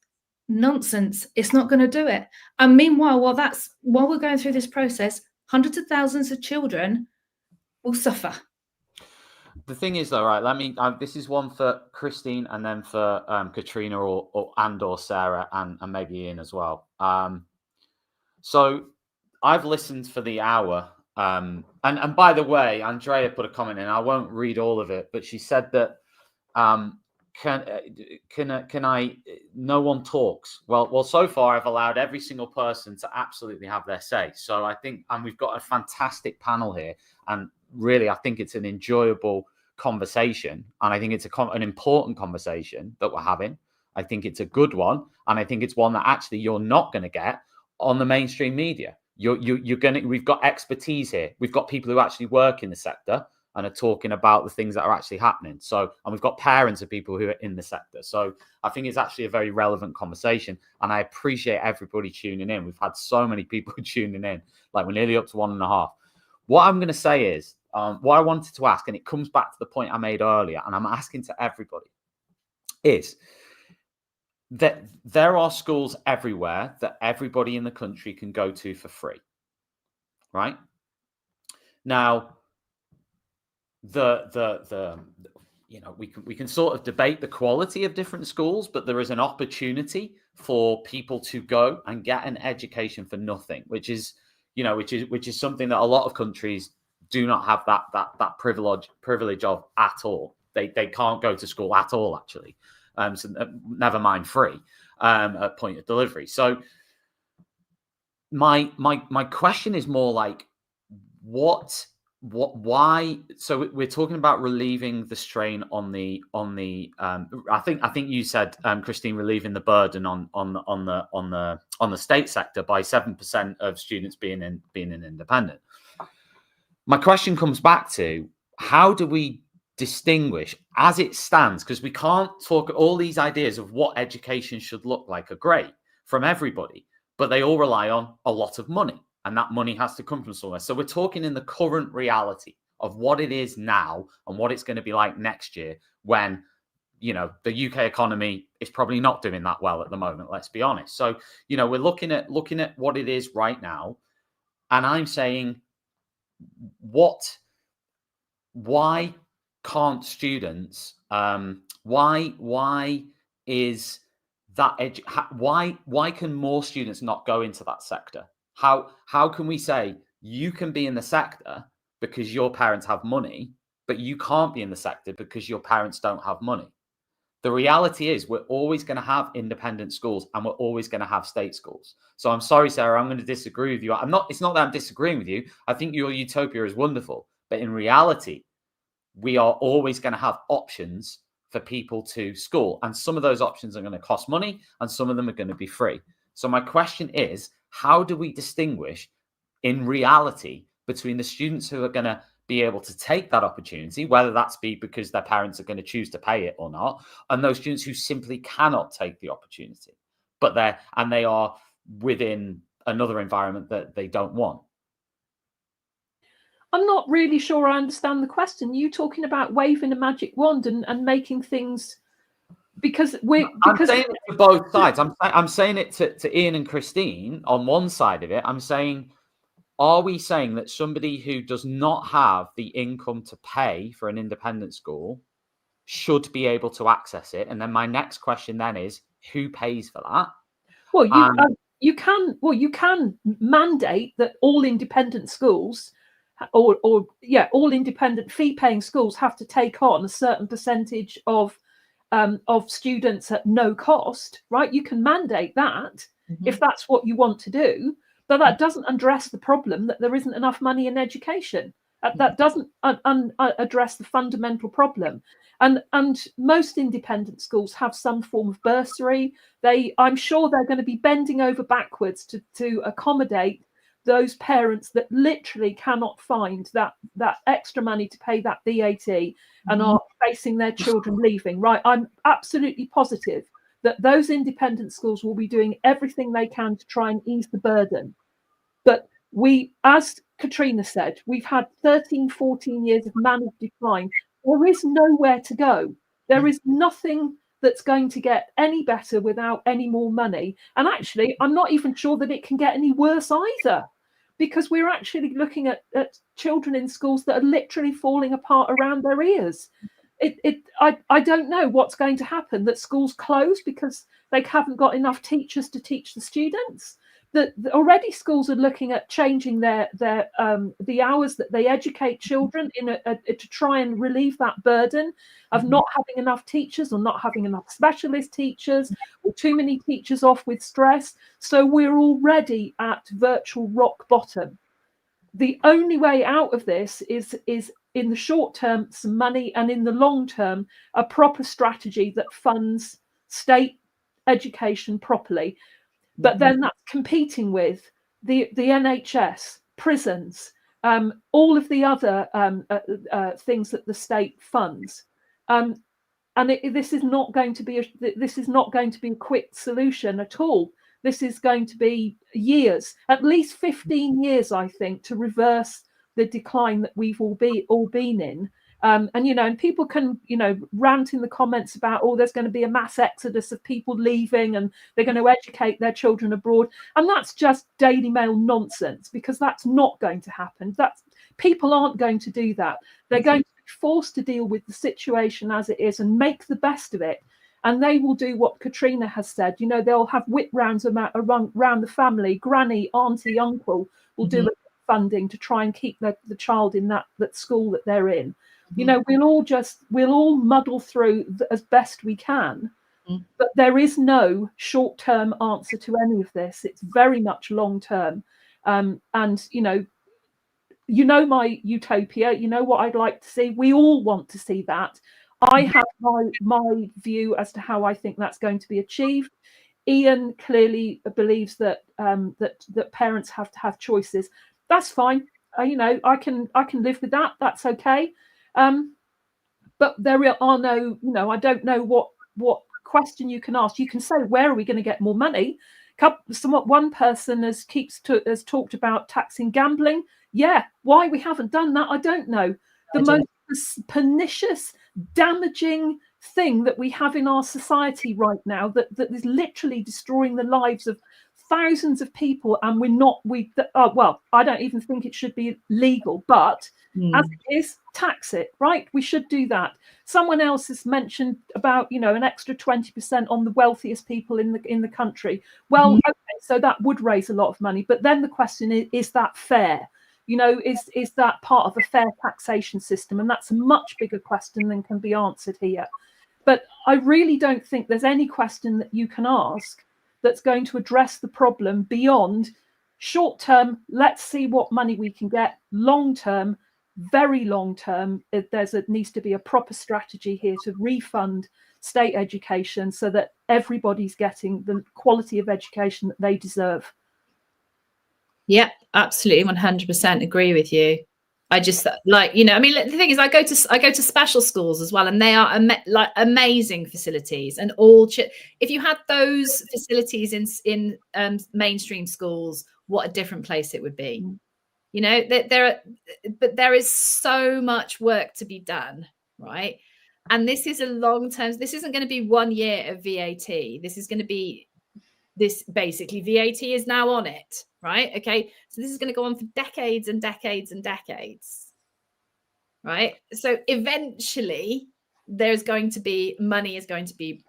nonsense. It's not going to do it. And meanwhile, while we're going through this process, hundreds of thousands of children will suffer. the thing is, though, right? Let me. This is one for Christine, and then for Katrina, or Sarah, and maybe Ian as well. So I've listened for the hour. And by the way, Andrea put a comment in. I won't read all of it, but she said that can I? No one talks. Well, so far I've allowed every single person to absolutely have their say. So I think, and we've got a fantastic panel here, and really, I think it's an enjoyable conversation, and I think it's an important conversation that we're having. I think it's a good one, and I think it's one that actually you're not going to get on the mainstream media. You're going to. We've got expertise here. We've got people who actually work in the sector and are talking about the things that are actually happening. So, and we've got parents of people who are in the sector. So I think it's actually a very relevant conversation, and I appreciate everybody tuning in. We've had so many people tuning in, like we're nearly up to 1.5. What I'm going to say is, what I wanted to ask, and it comes back to the point I made earlier, and I'm asking to everybody, is that there are schools everywhere that everybody in the country can go to for free, right? Now, we can sort of debate the quality of different schools, but there is an opportunity for people to go and get an education for nothing, which is something that a lot of countries do not have that privilege of at all. They can't go to school at all, actually. So never mind free at point of delivery. So my question is more like, why? So we're talking about relieving the strain on the I think you said, Christine, relieving the burden on the state sector by 7% of students being an independent. My question comes back to, how do we distinguish as it stands? Because we can't talk, all these ideas of what education should look like are great from everybody, but they all rely on a lot of money, and that money has to come from somewhere. So we're talking in the current reality of what it is now and what it's going to be like next year, when the UK economy is probably not doing that well at the moment, let's be honest. So we're looking at what it is right now, and I'm saying, why can't students, why is that why can more students not go into that sector? How can we say you can be in the sector because your parents have money, but you can't be in the sector because your parents don't have money? The reality is, we're always going to have independent schools, and we're always going to have state schools. So I'm sorry, Sarah, I'm going to disagree with you. It's not that I'm disagreeing with you. I think your utopia is wonderful. But in reality, we are always going to have options for people to school. And some of those options are going to cost money, and some of them are going to be free. So my question is, how do we distinguish in reality between the students who are going to be able to take that opportunity, whether that's be because their parents are going to choose to pay it or not, and those students who simply cannot take the opportunity, but they are within another environment that they don't want? I'm not really sure I understand the question. You talking about waving a magic wand and making things, because I'm saying it to both sides. I'm saying it to Ian and Christine on one side of it. I'm saying, are we saying that somebody who does not have the income to pay for an independent school should be able to access it? And then my next question then is, who pays for that? Well, you can mandate that all independent schools, all independent fee-paying schools have to take on a certain percentage of of students at no cost, right? You can mandate that if that's what you want to do, but that doesn't address the problem that there isn't enough money in education. That doesn't address the fundamental problem. And most independent schools have some form of bursary. I'm sure they're going to be bending over backwards to accommodate those parents that literally cannot find that extra money to pay that VAT and are facing their children leaving. Right, I'm absolutely positive that those independent schools will be doing everything they can to try and ease the burden. But we, as Katrina said, we've had 13, 14 years of managed decline. There is nowhere to go. There is nothing that's going to get any better without any more money. And actually, I'm not even sure that it can get any worse either, because we're actually looking at children in schools that are literally falling apart around their ears. I don't know what's going to happen, that schools close because they haven't got enough teachers to teach the students. That already schools are looking at changing the hours that they educate children to try and relieve that burden of not having enough teachers or not having enough specialist teachers or too many teachers off with stress. So we're already at virtual rock bottom. The only way out of this is in the short term some money, and in the long term a proper strategy that funds state education properly. But then that's competing with the NHS, prisons, all of the other things that the state funds, and this is not going to be a quick solution at all. This is going to be years, at least 15 years, I think, to reverse the decline that we've all been in. And people can, rant in the comments about, there's going to be a mass exodus of people leaving and they're going to educate their children abroad. And that's just Daily Mail nonsense, because that's not going to happen. People aren't going to do that. They're going to be forced to deal with the situation as it is and make the best of it. And they will do what Katrina has said. They'll have whip rounds around the family. Granny, auntie, uncle will do funding to try and keep the child in that school that they're in. We'll all muddle through as best we can, but there is no short-term answer to any of this. It's very much long-term. And my utopia, what I'd like to see. We all want to see that. I have my view as to how I think that's going to be achieved. Ian clearly believes that that parents have to have choices. That's fine. I can live with that. That's okay. But there are no, I don't know what question you can ask. You can say, where are we going to get more money? One person has talked about taxing gambling. Yeah, why we haven't done that, I don't know. The most pernicious, damaging thing that we have in our society right now that is literally destroying the lives of thousands of people, and I don't even think it should be legal, but as it is, tax it, right? We should do that. Someone else has mentioned about an extra 20% on the wealthiest people in the country. Well, okay, so that would raise a lot of money, but then the question is that fair? Is that part of a fair taxation system? And that's a much bigger question than can be answered here. But I really don't think there's any question that you can ask that's going to address the problem beyond short term. Let's see what money we can get. Long term, very long term, needs to be a proper strategy here to refund state education so that everybody's getting the quality of education that they deserve. Yeah, absolutely, 100% agree with you. I just the thing is, I go to special schools as well, and they are amazing facilities. And if you had those facilities in mainstream schools, what a different place it would be. But there is so much work to be done, right? And this is a long term. This isn't going to be 1 year of VAT. This is going to be basically VAT is now on it, right? Okay, so this is going to go on for decades and decades and decades, right? So eventually money is going to be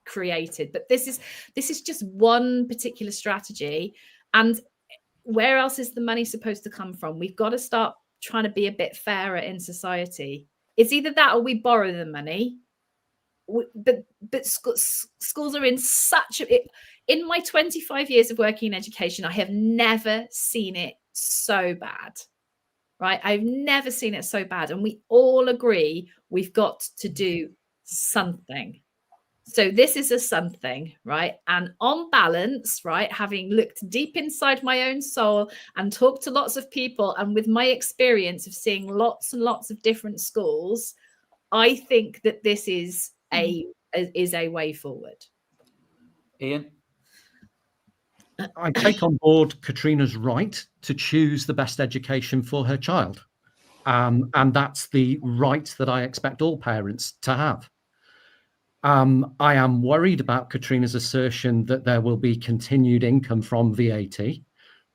created, but this is just one particular strategy. And where else is the money supposed to come from? We've got to start trying to be a bit fairer in society. It's either that or we borrow the money, schools are in such a, in my 25 years of working in education, I have never seen it so bad, right? I've never seen it so bad. And we all agree we've got to do something. So this is a something, right? And on balance, right, having looked deep inside my own soul and talked to lots of people, and with my experience of seeing lots and lots of different schools, I think that this is a way forward. Ian? I take on board Katrina's right to choose the best education for her child. And that's the right that I expect all parents to have. I am worried about Katrina's assertion that there will be continued income from VAT,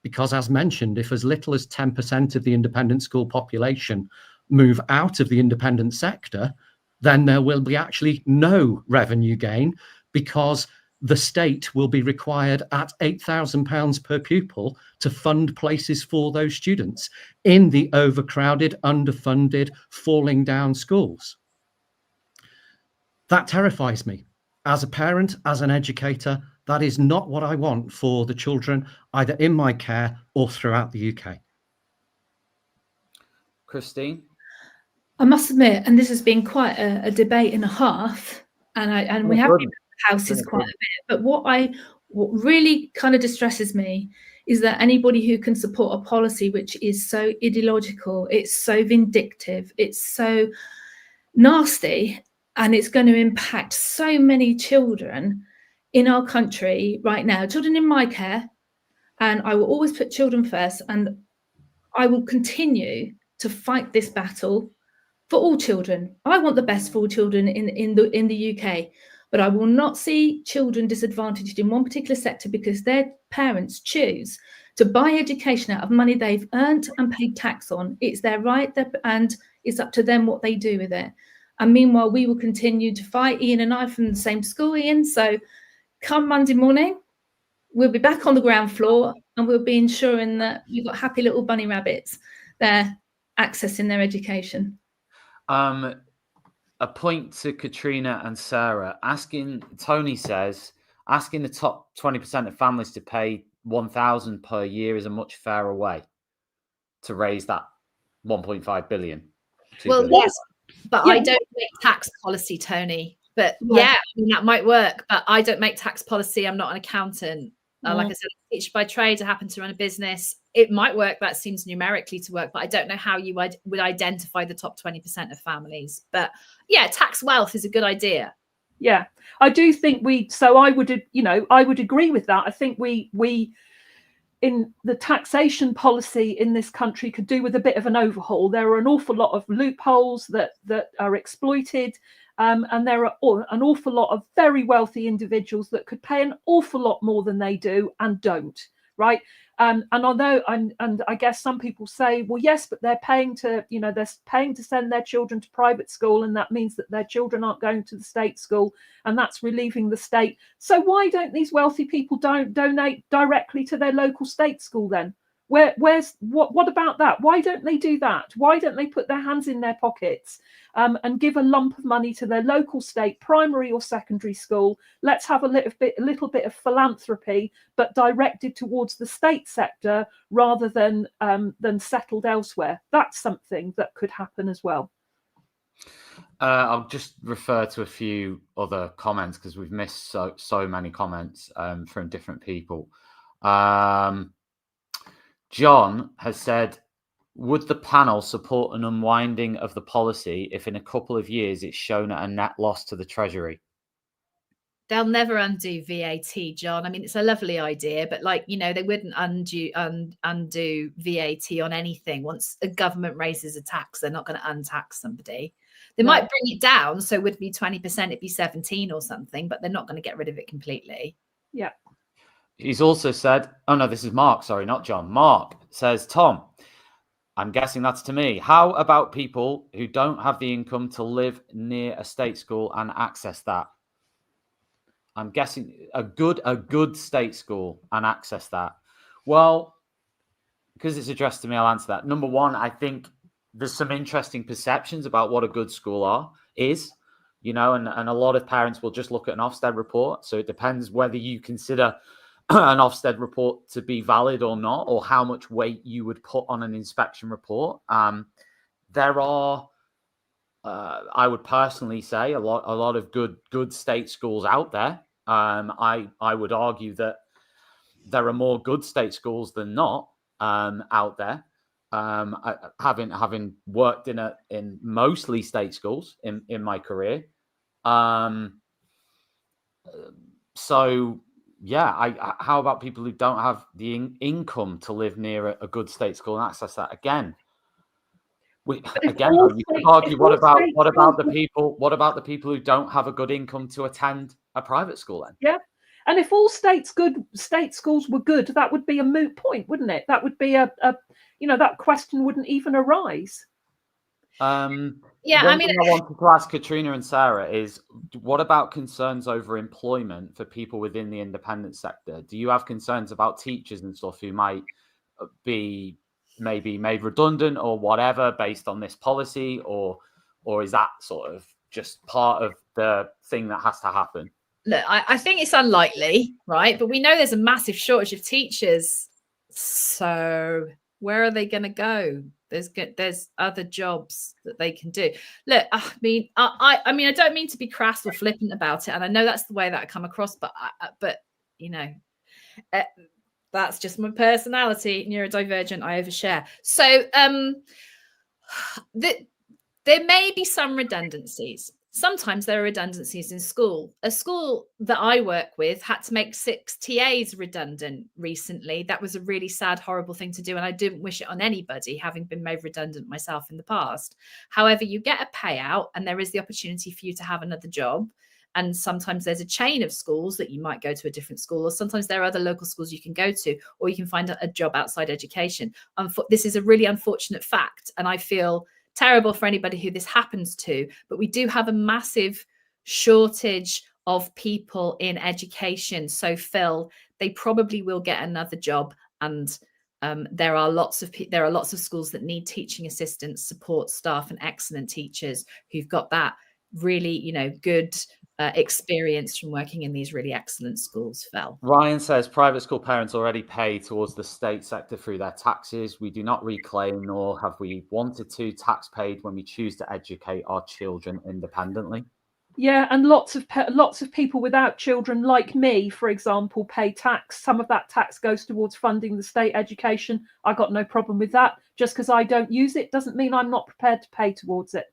because as mentioned, if as little as 10% of the independent school population move out of the independent sector, then there will be actually no revenue gain, because the state will be required at £8,000 per pupil to fund places for those students in the overcrowded, underfunded, falling down schools. That terrifies me. As a parent, as an educator, that is not what I want for the children, either in my care or throughout the UK. Christine? I must admit, and this has been quite a debate and a half, and we have been in the houses quite a bit, but what really kind of distresses me is that anybody who can support a policy which is so ideological, it's so vindictive, it's so nasty, and it's going to impact so many children in our country right now, children in my care, and I will always put children first, and I will continue to fight this battle for all children. I want the best for all children in the UK, but I will not see children disadvantaged in one particular sector because their parents choose to buy education out of money they've earned and paid tax on. It's their right, and it's up to them what they do with it. And meanwhile, we will continue to fight. Ian and I from the same school, Ian. So come Monday morning, we'll be back on the ground floor, and we'll be ensuring that we've got happy little bunny rabbits there accessing their education. A point to Katrina and Sarah. Tony says, asking the top 20% of families to pay £1,000 per year is a much fairer way to raise that 1.5 billion. Well, billion. yes, but yeah. I don't make tax policy, Tony. But yeah, I mean, that might work. But I don't make tax policy. I'm not an accountant. Like I said, I'm a teacher by trade. I happen to run a business. It might work. That seems numerically to work, but I don't know how you would identify the top 20% of families. But yeah, tax wealth is a good idea. Yeah, I do think I would agree with that. I think we in the taxation policy in this country could do with a bit of an overhaul. There are an awful lot of loopholes that are exploited. And there are an awful lot of very wealthy individuals that could pay an awful lot more than they do and don't, right? And although, and I guess some people say, well, yes, but they're paying to send their children to private school, and that means that their children aren't going to the state school, and that's relieving the state. So why don't these wealthy people donate directly to their local state school then? What about that? Why don't they do that? Why don't they put their hands in their pockets and give a lump of money to their local state primary or secondary school? Let's have a little bit of philanthropy, but directed towards the state sector rather than settled elsewhere. That's something that could happen as well. I'll just refer to a few other comments because we've missed so many comments from different people. John has said, would the panel support an unwinding of the policy if in a couple of years it's shown at a net loss to the Treasury? They'll never undo VAT, John. I mean, it's a lovely idea, but they wouldn't undo VAT on anything. Once a government raises a tax, they're not going to untax somebody. They might bring it down, so it would be 20%, it'd be 17 or something, but they're not going to get rid of it completely. Yeah. He's also said, oh no, this is Mark, sorry, not John. Mark says, Tom, I'm guessing that's to me. How about people who don't have the income to live near a state school and access that? I'm guessing a good state school and access that. Well, because it's addressed to me, I'll answer that. Number one, I think there's some interesting perceptions about what a good school is. you know, and a lot of parents will just look at an Ofsted report. So it depends whether you consider an Ofsted report to be valid or not, or how much weight you would put on an inspection report. There are, I would personally say, a lot of good state schools out there. I would argue that there are more good state schools than not out there. Having worked in mostly state schools in my career, so yeah, how about people who don't have the income to live near a good state school and access that? Again, you could argue, what about the people who don't have a good income to attend a private school then? Yeah. And if all state schools were good, that would be a moot point, wouldn't it? That would be that question wouldn't even arise. Yeah, one thing I wanted to ask Katrina and Sarah is, what about concerns over employment for people within the independent sector? Do you have concerns about teachers and stuff who might be maybe made redundant or whatever based on this policy, or is that sort of just part of the thing that has to happen? Look, I think it's unlikely, right? But we know there's a massive shortage of teachers. So where are they going to go? There's other jobs that they can do. Look, I mean, I don't mean to be crass or flippant about it, and I know that's the way that I come across, but you know, that's just my personality. Neurodivergent, I overshare. So there may be some redundancies. Sometimes there are redundancies in school. A school that I work with had to make 6 TAs redundant recently. That was a really sad, horrible thing to do. And I didn't wish it on anybody, having been made redundant myself in the past. However, you get a payout and there is the opportunity for you to have another job. And sometimes there's a chain of schools that you might go to a different school, or sometimes there are other local schools you can go to, or you can find a job outside education. This is a really unfortunate fact. And I feel terrible for anybody who this happens to, but we do have a massive shortage of people in education. So Phil, they probably will get another job, and there are lots of schools that need teaching assistants, support staff, and excellent teachers who've got that really, good experience from working in these really excellent schools. Phil. Ryan says private school parents already pay towards the state sector through their taxes. We do not reclaim, nor have we wanted to, tax paid when we choose to educate our children independently. Yeah, and lots of people without children, like me, for example, pay tax. Some of that tax goes towards funding the state education. I got no problem with that. Just because I don't use it doesn't mean I'm not prepared to pay towards it.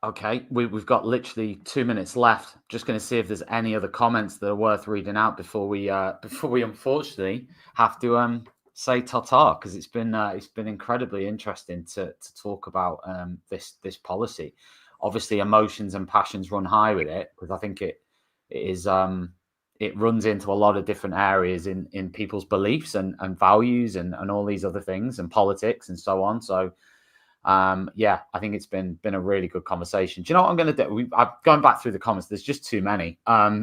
Okay, we've got literally 2 minutes left. Just going to see if there's any other comments that are worth reading out before we unfortunately have to say ta-ta, because it's been incredibly interesting to talk about this policy. Obviously, emotions and passions run high with it, because I think it runs into a lot of different areas in people's beliefs and values and all these other things, and politics and so on. So yeah, I think it's been a really good conversation. Do you know what I'm going to do? I've gone back through the comments. There's just too many.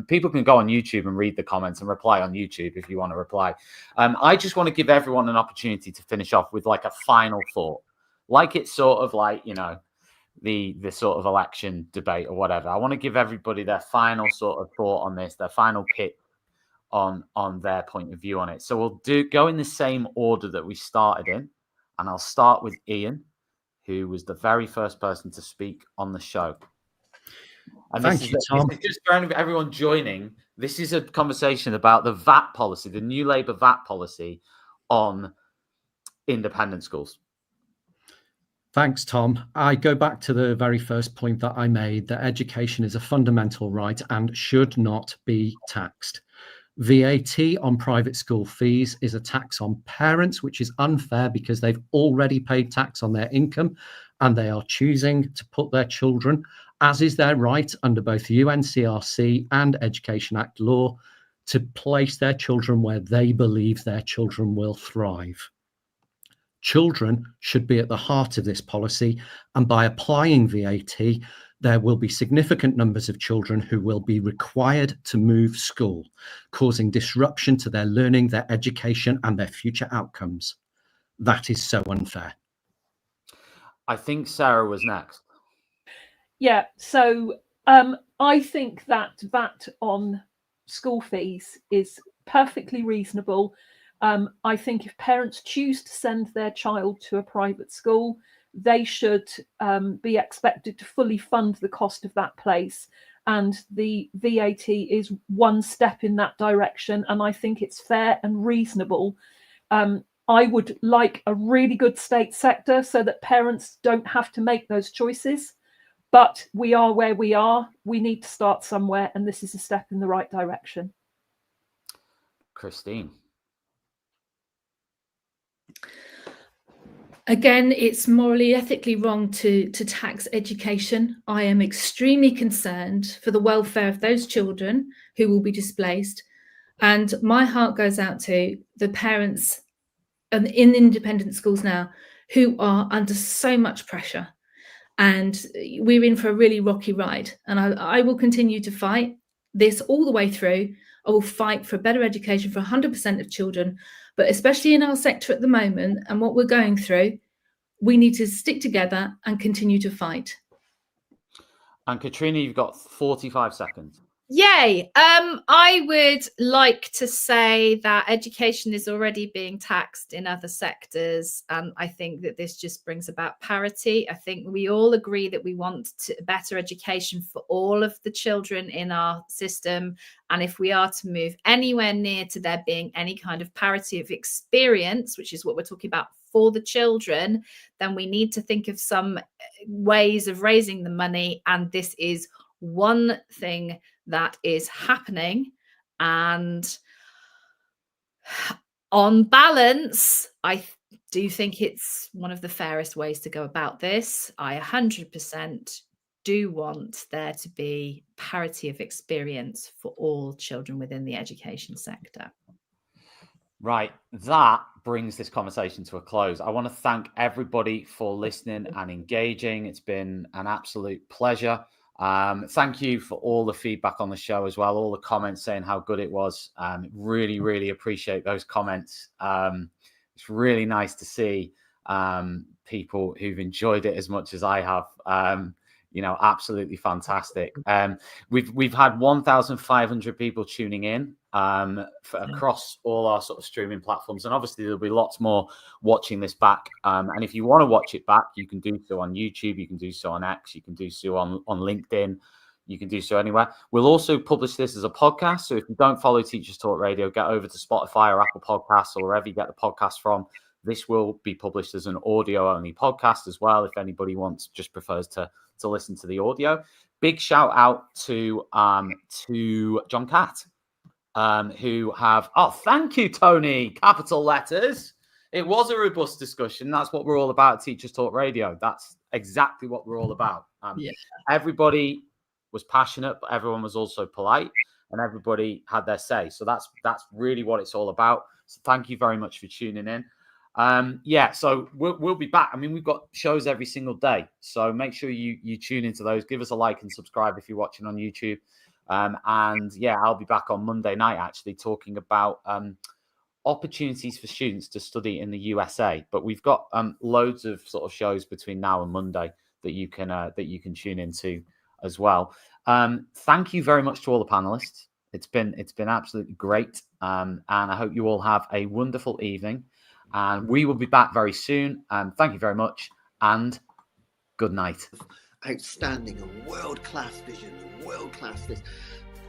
People can go on YouTube and read the comments and reply on YouTube if you want to reply. I just want to give everyone an opportunity to finish off with like a final thought, like it's sort of like, the sort of election debate or whatever. I want to give everybody their final sort of thought on this, their final pick on their point of view on it. So we'll go in the same order that we started in, and I'll start with Ian, who was the very first person to speak on the show. And Thank you, Tom. This is just for everyone joining. This is a conversation about the VAT policy, the new Labour VAT policy on independent schools. Thanks, Tom. I go back to the very first point that I made, that education is a fundamental right and should not be taxed. VAT on private school fees is a tax on parents, which is unfair because they've already paid tax on their income and they are choosing to put their children, as is their right under both UNCRC and Education Act law, to place their children where they believe their children will thrive. Children should be at the heart of this policy, and by applying VAT, there will be significant numbers of children who will be required to move school, causing disruption to their learning, their education, and their future outcomes. That is so unfair. I think Sarah was next. Yeah, so I think that VAT on school fees is perfectly reasonable. I think if parents choose to send their child to a private school, they should be expected to fully fund the cost of that place. And the VAT is one step in that direction. And I think it's fair and reasonable. I would like a really good state sector so that parents don't have to make those choices. But we are where we are. We need to start somewhere, and this is a step in the right direction. Christine. Again, it's morally, ethically wrong to tax education. I am extremely concerned for the welfare of those children who will be displaced. And my heart goes out to the parents in independent schools now who are under so much pressure. And we're in for a really rocky ride. And I will continue to fight this all the way through. I will fight for a better education for 100% of children, but especially in our sector at the moment and what we're going through, we need to stick together and continue to fight. And Katrina, you've got 45 seconds. Yay. I would like to say that education is already being taxed in other sectors. And I think that this just brings about parity. I think we all agree that we want better education for all of the children in our system. And if we are to move anywhere near to there being any kind of parity of experience, which is what we're talking about for the children, then we need to think of some ways of raising the money. And this is one thing that is happening. And on balance, I do think it's one of the fairest ways to go about this. I 100% do want there to be parity of experience for all children within the education sector. Right, that brings this conversation to a close. I want to thank everybody for listening and engaging. It's been an absolute pleasure. Thank you for all the feedback on the show as well, all the comments saying how good it was. Really, really appreciate those comments. It's really nice to see people who've enjoyed it as much as I have. Absolutely fantastic. We've had 1,500 people tuning in across all our sort of streaming platforms, and obviously there'll be lots more watching this back. And if you want to watch it back, you can do so on YouTube, you can do so on X, you can do so on LinkedIn, you can do so anywhere. We'll also publish this as a podcast, so if you don't follow Teachers Talk Radio, get over to Spotify or Apple Podcasts or wherever you get the podcast from. This will be published as an audio-only podcast as well, if anybody prefers to listen to the audio. Big shout out to John Catt, who thank you, Tony, capital letters. It was a robust discussion. That's what we're all about at Teachers Talk Radio. That's exactly what we're all about. Everybody was passionate, but everyone was also polite, and everybody had their say. So that's really what it's all about. So thank you very much for tuning in. So we'll be back. I mean, we've got shows every single day, so make sure you tune into those. Give us a like and subscribe if you're watching on YouTube. I'll be back on Monday night actually talking about opportunities for students to study in the USA. But we've got loads of sort of shows between now and Monday that you can tune into as well. Thank you very much to all the panelists. It's been absolutely great, and I hope you all have a wonderful evening. And we will be back very soon. Thank you very much, and good night. Outstanding and world-class vision and world-class this.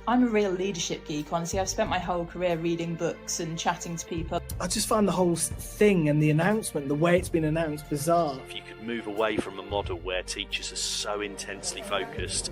I'm a real leadership geek, honestly. I've spent my whole career reading books and chatting to people. I just find the whole thing and the announcement, the way it's been announced, bizarre. If you could move away from a model where teachers are so intensely focused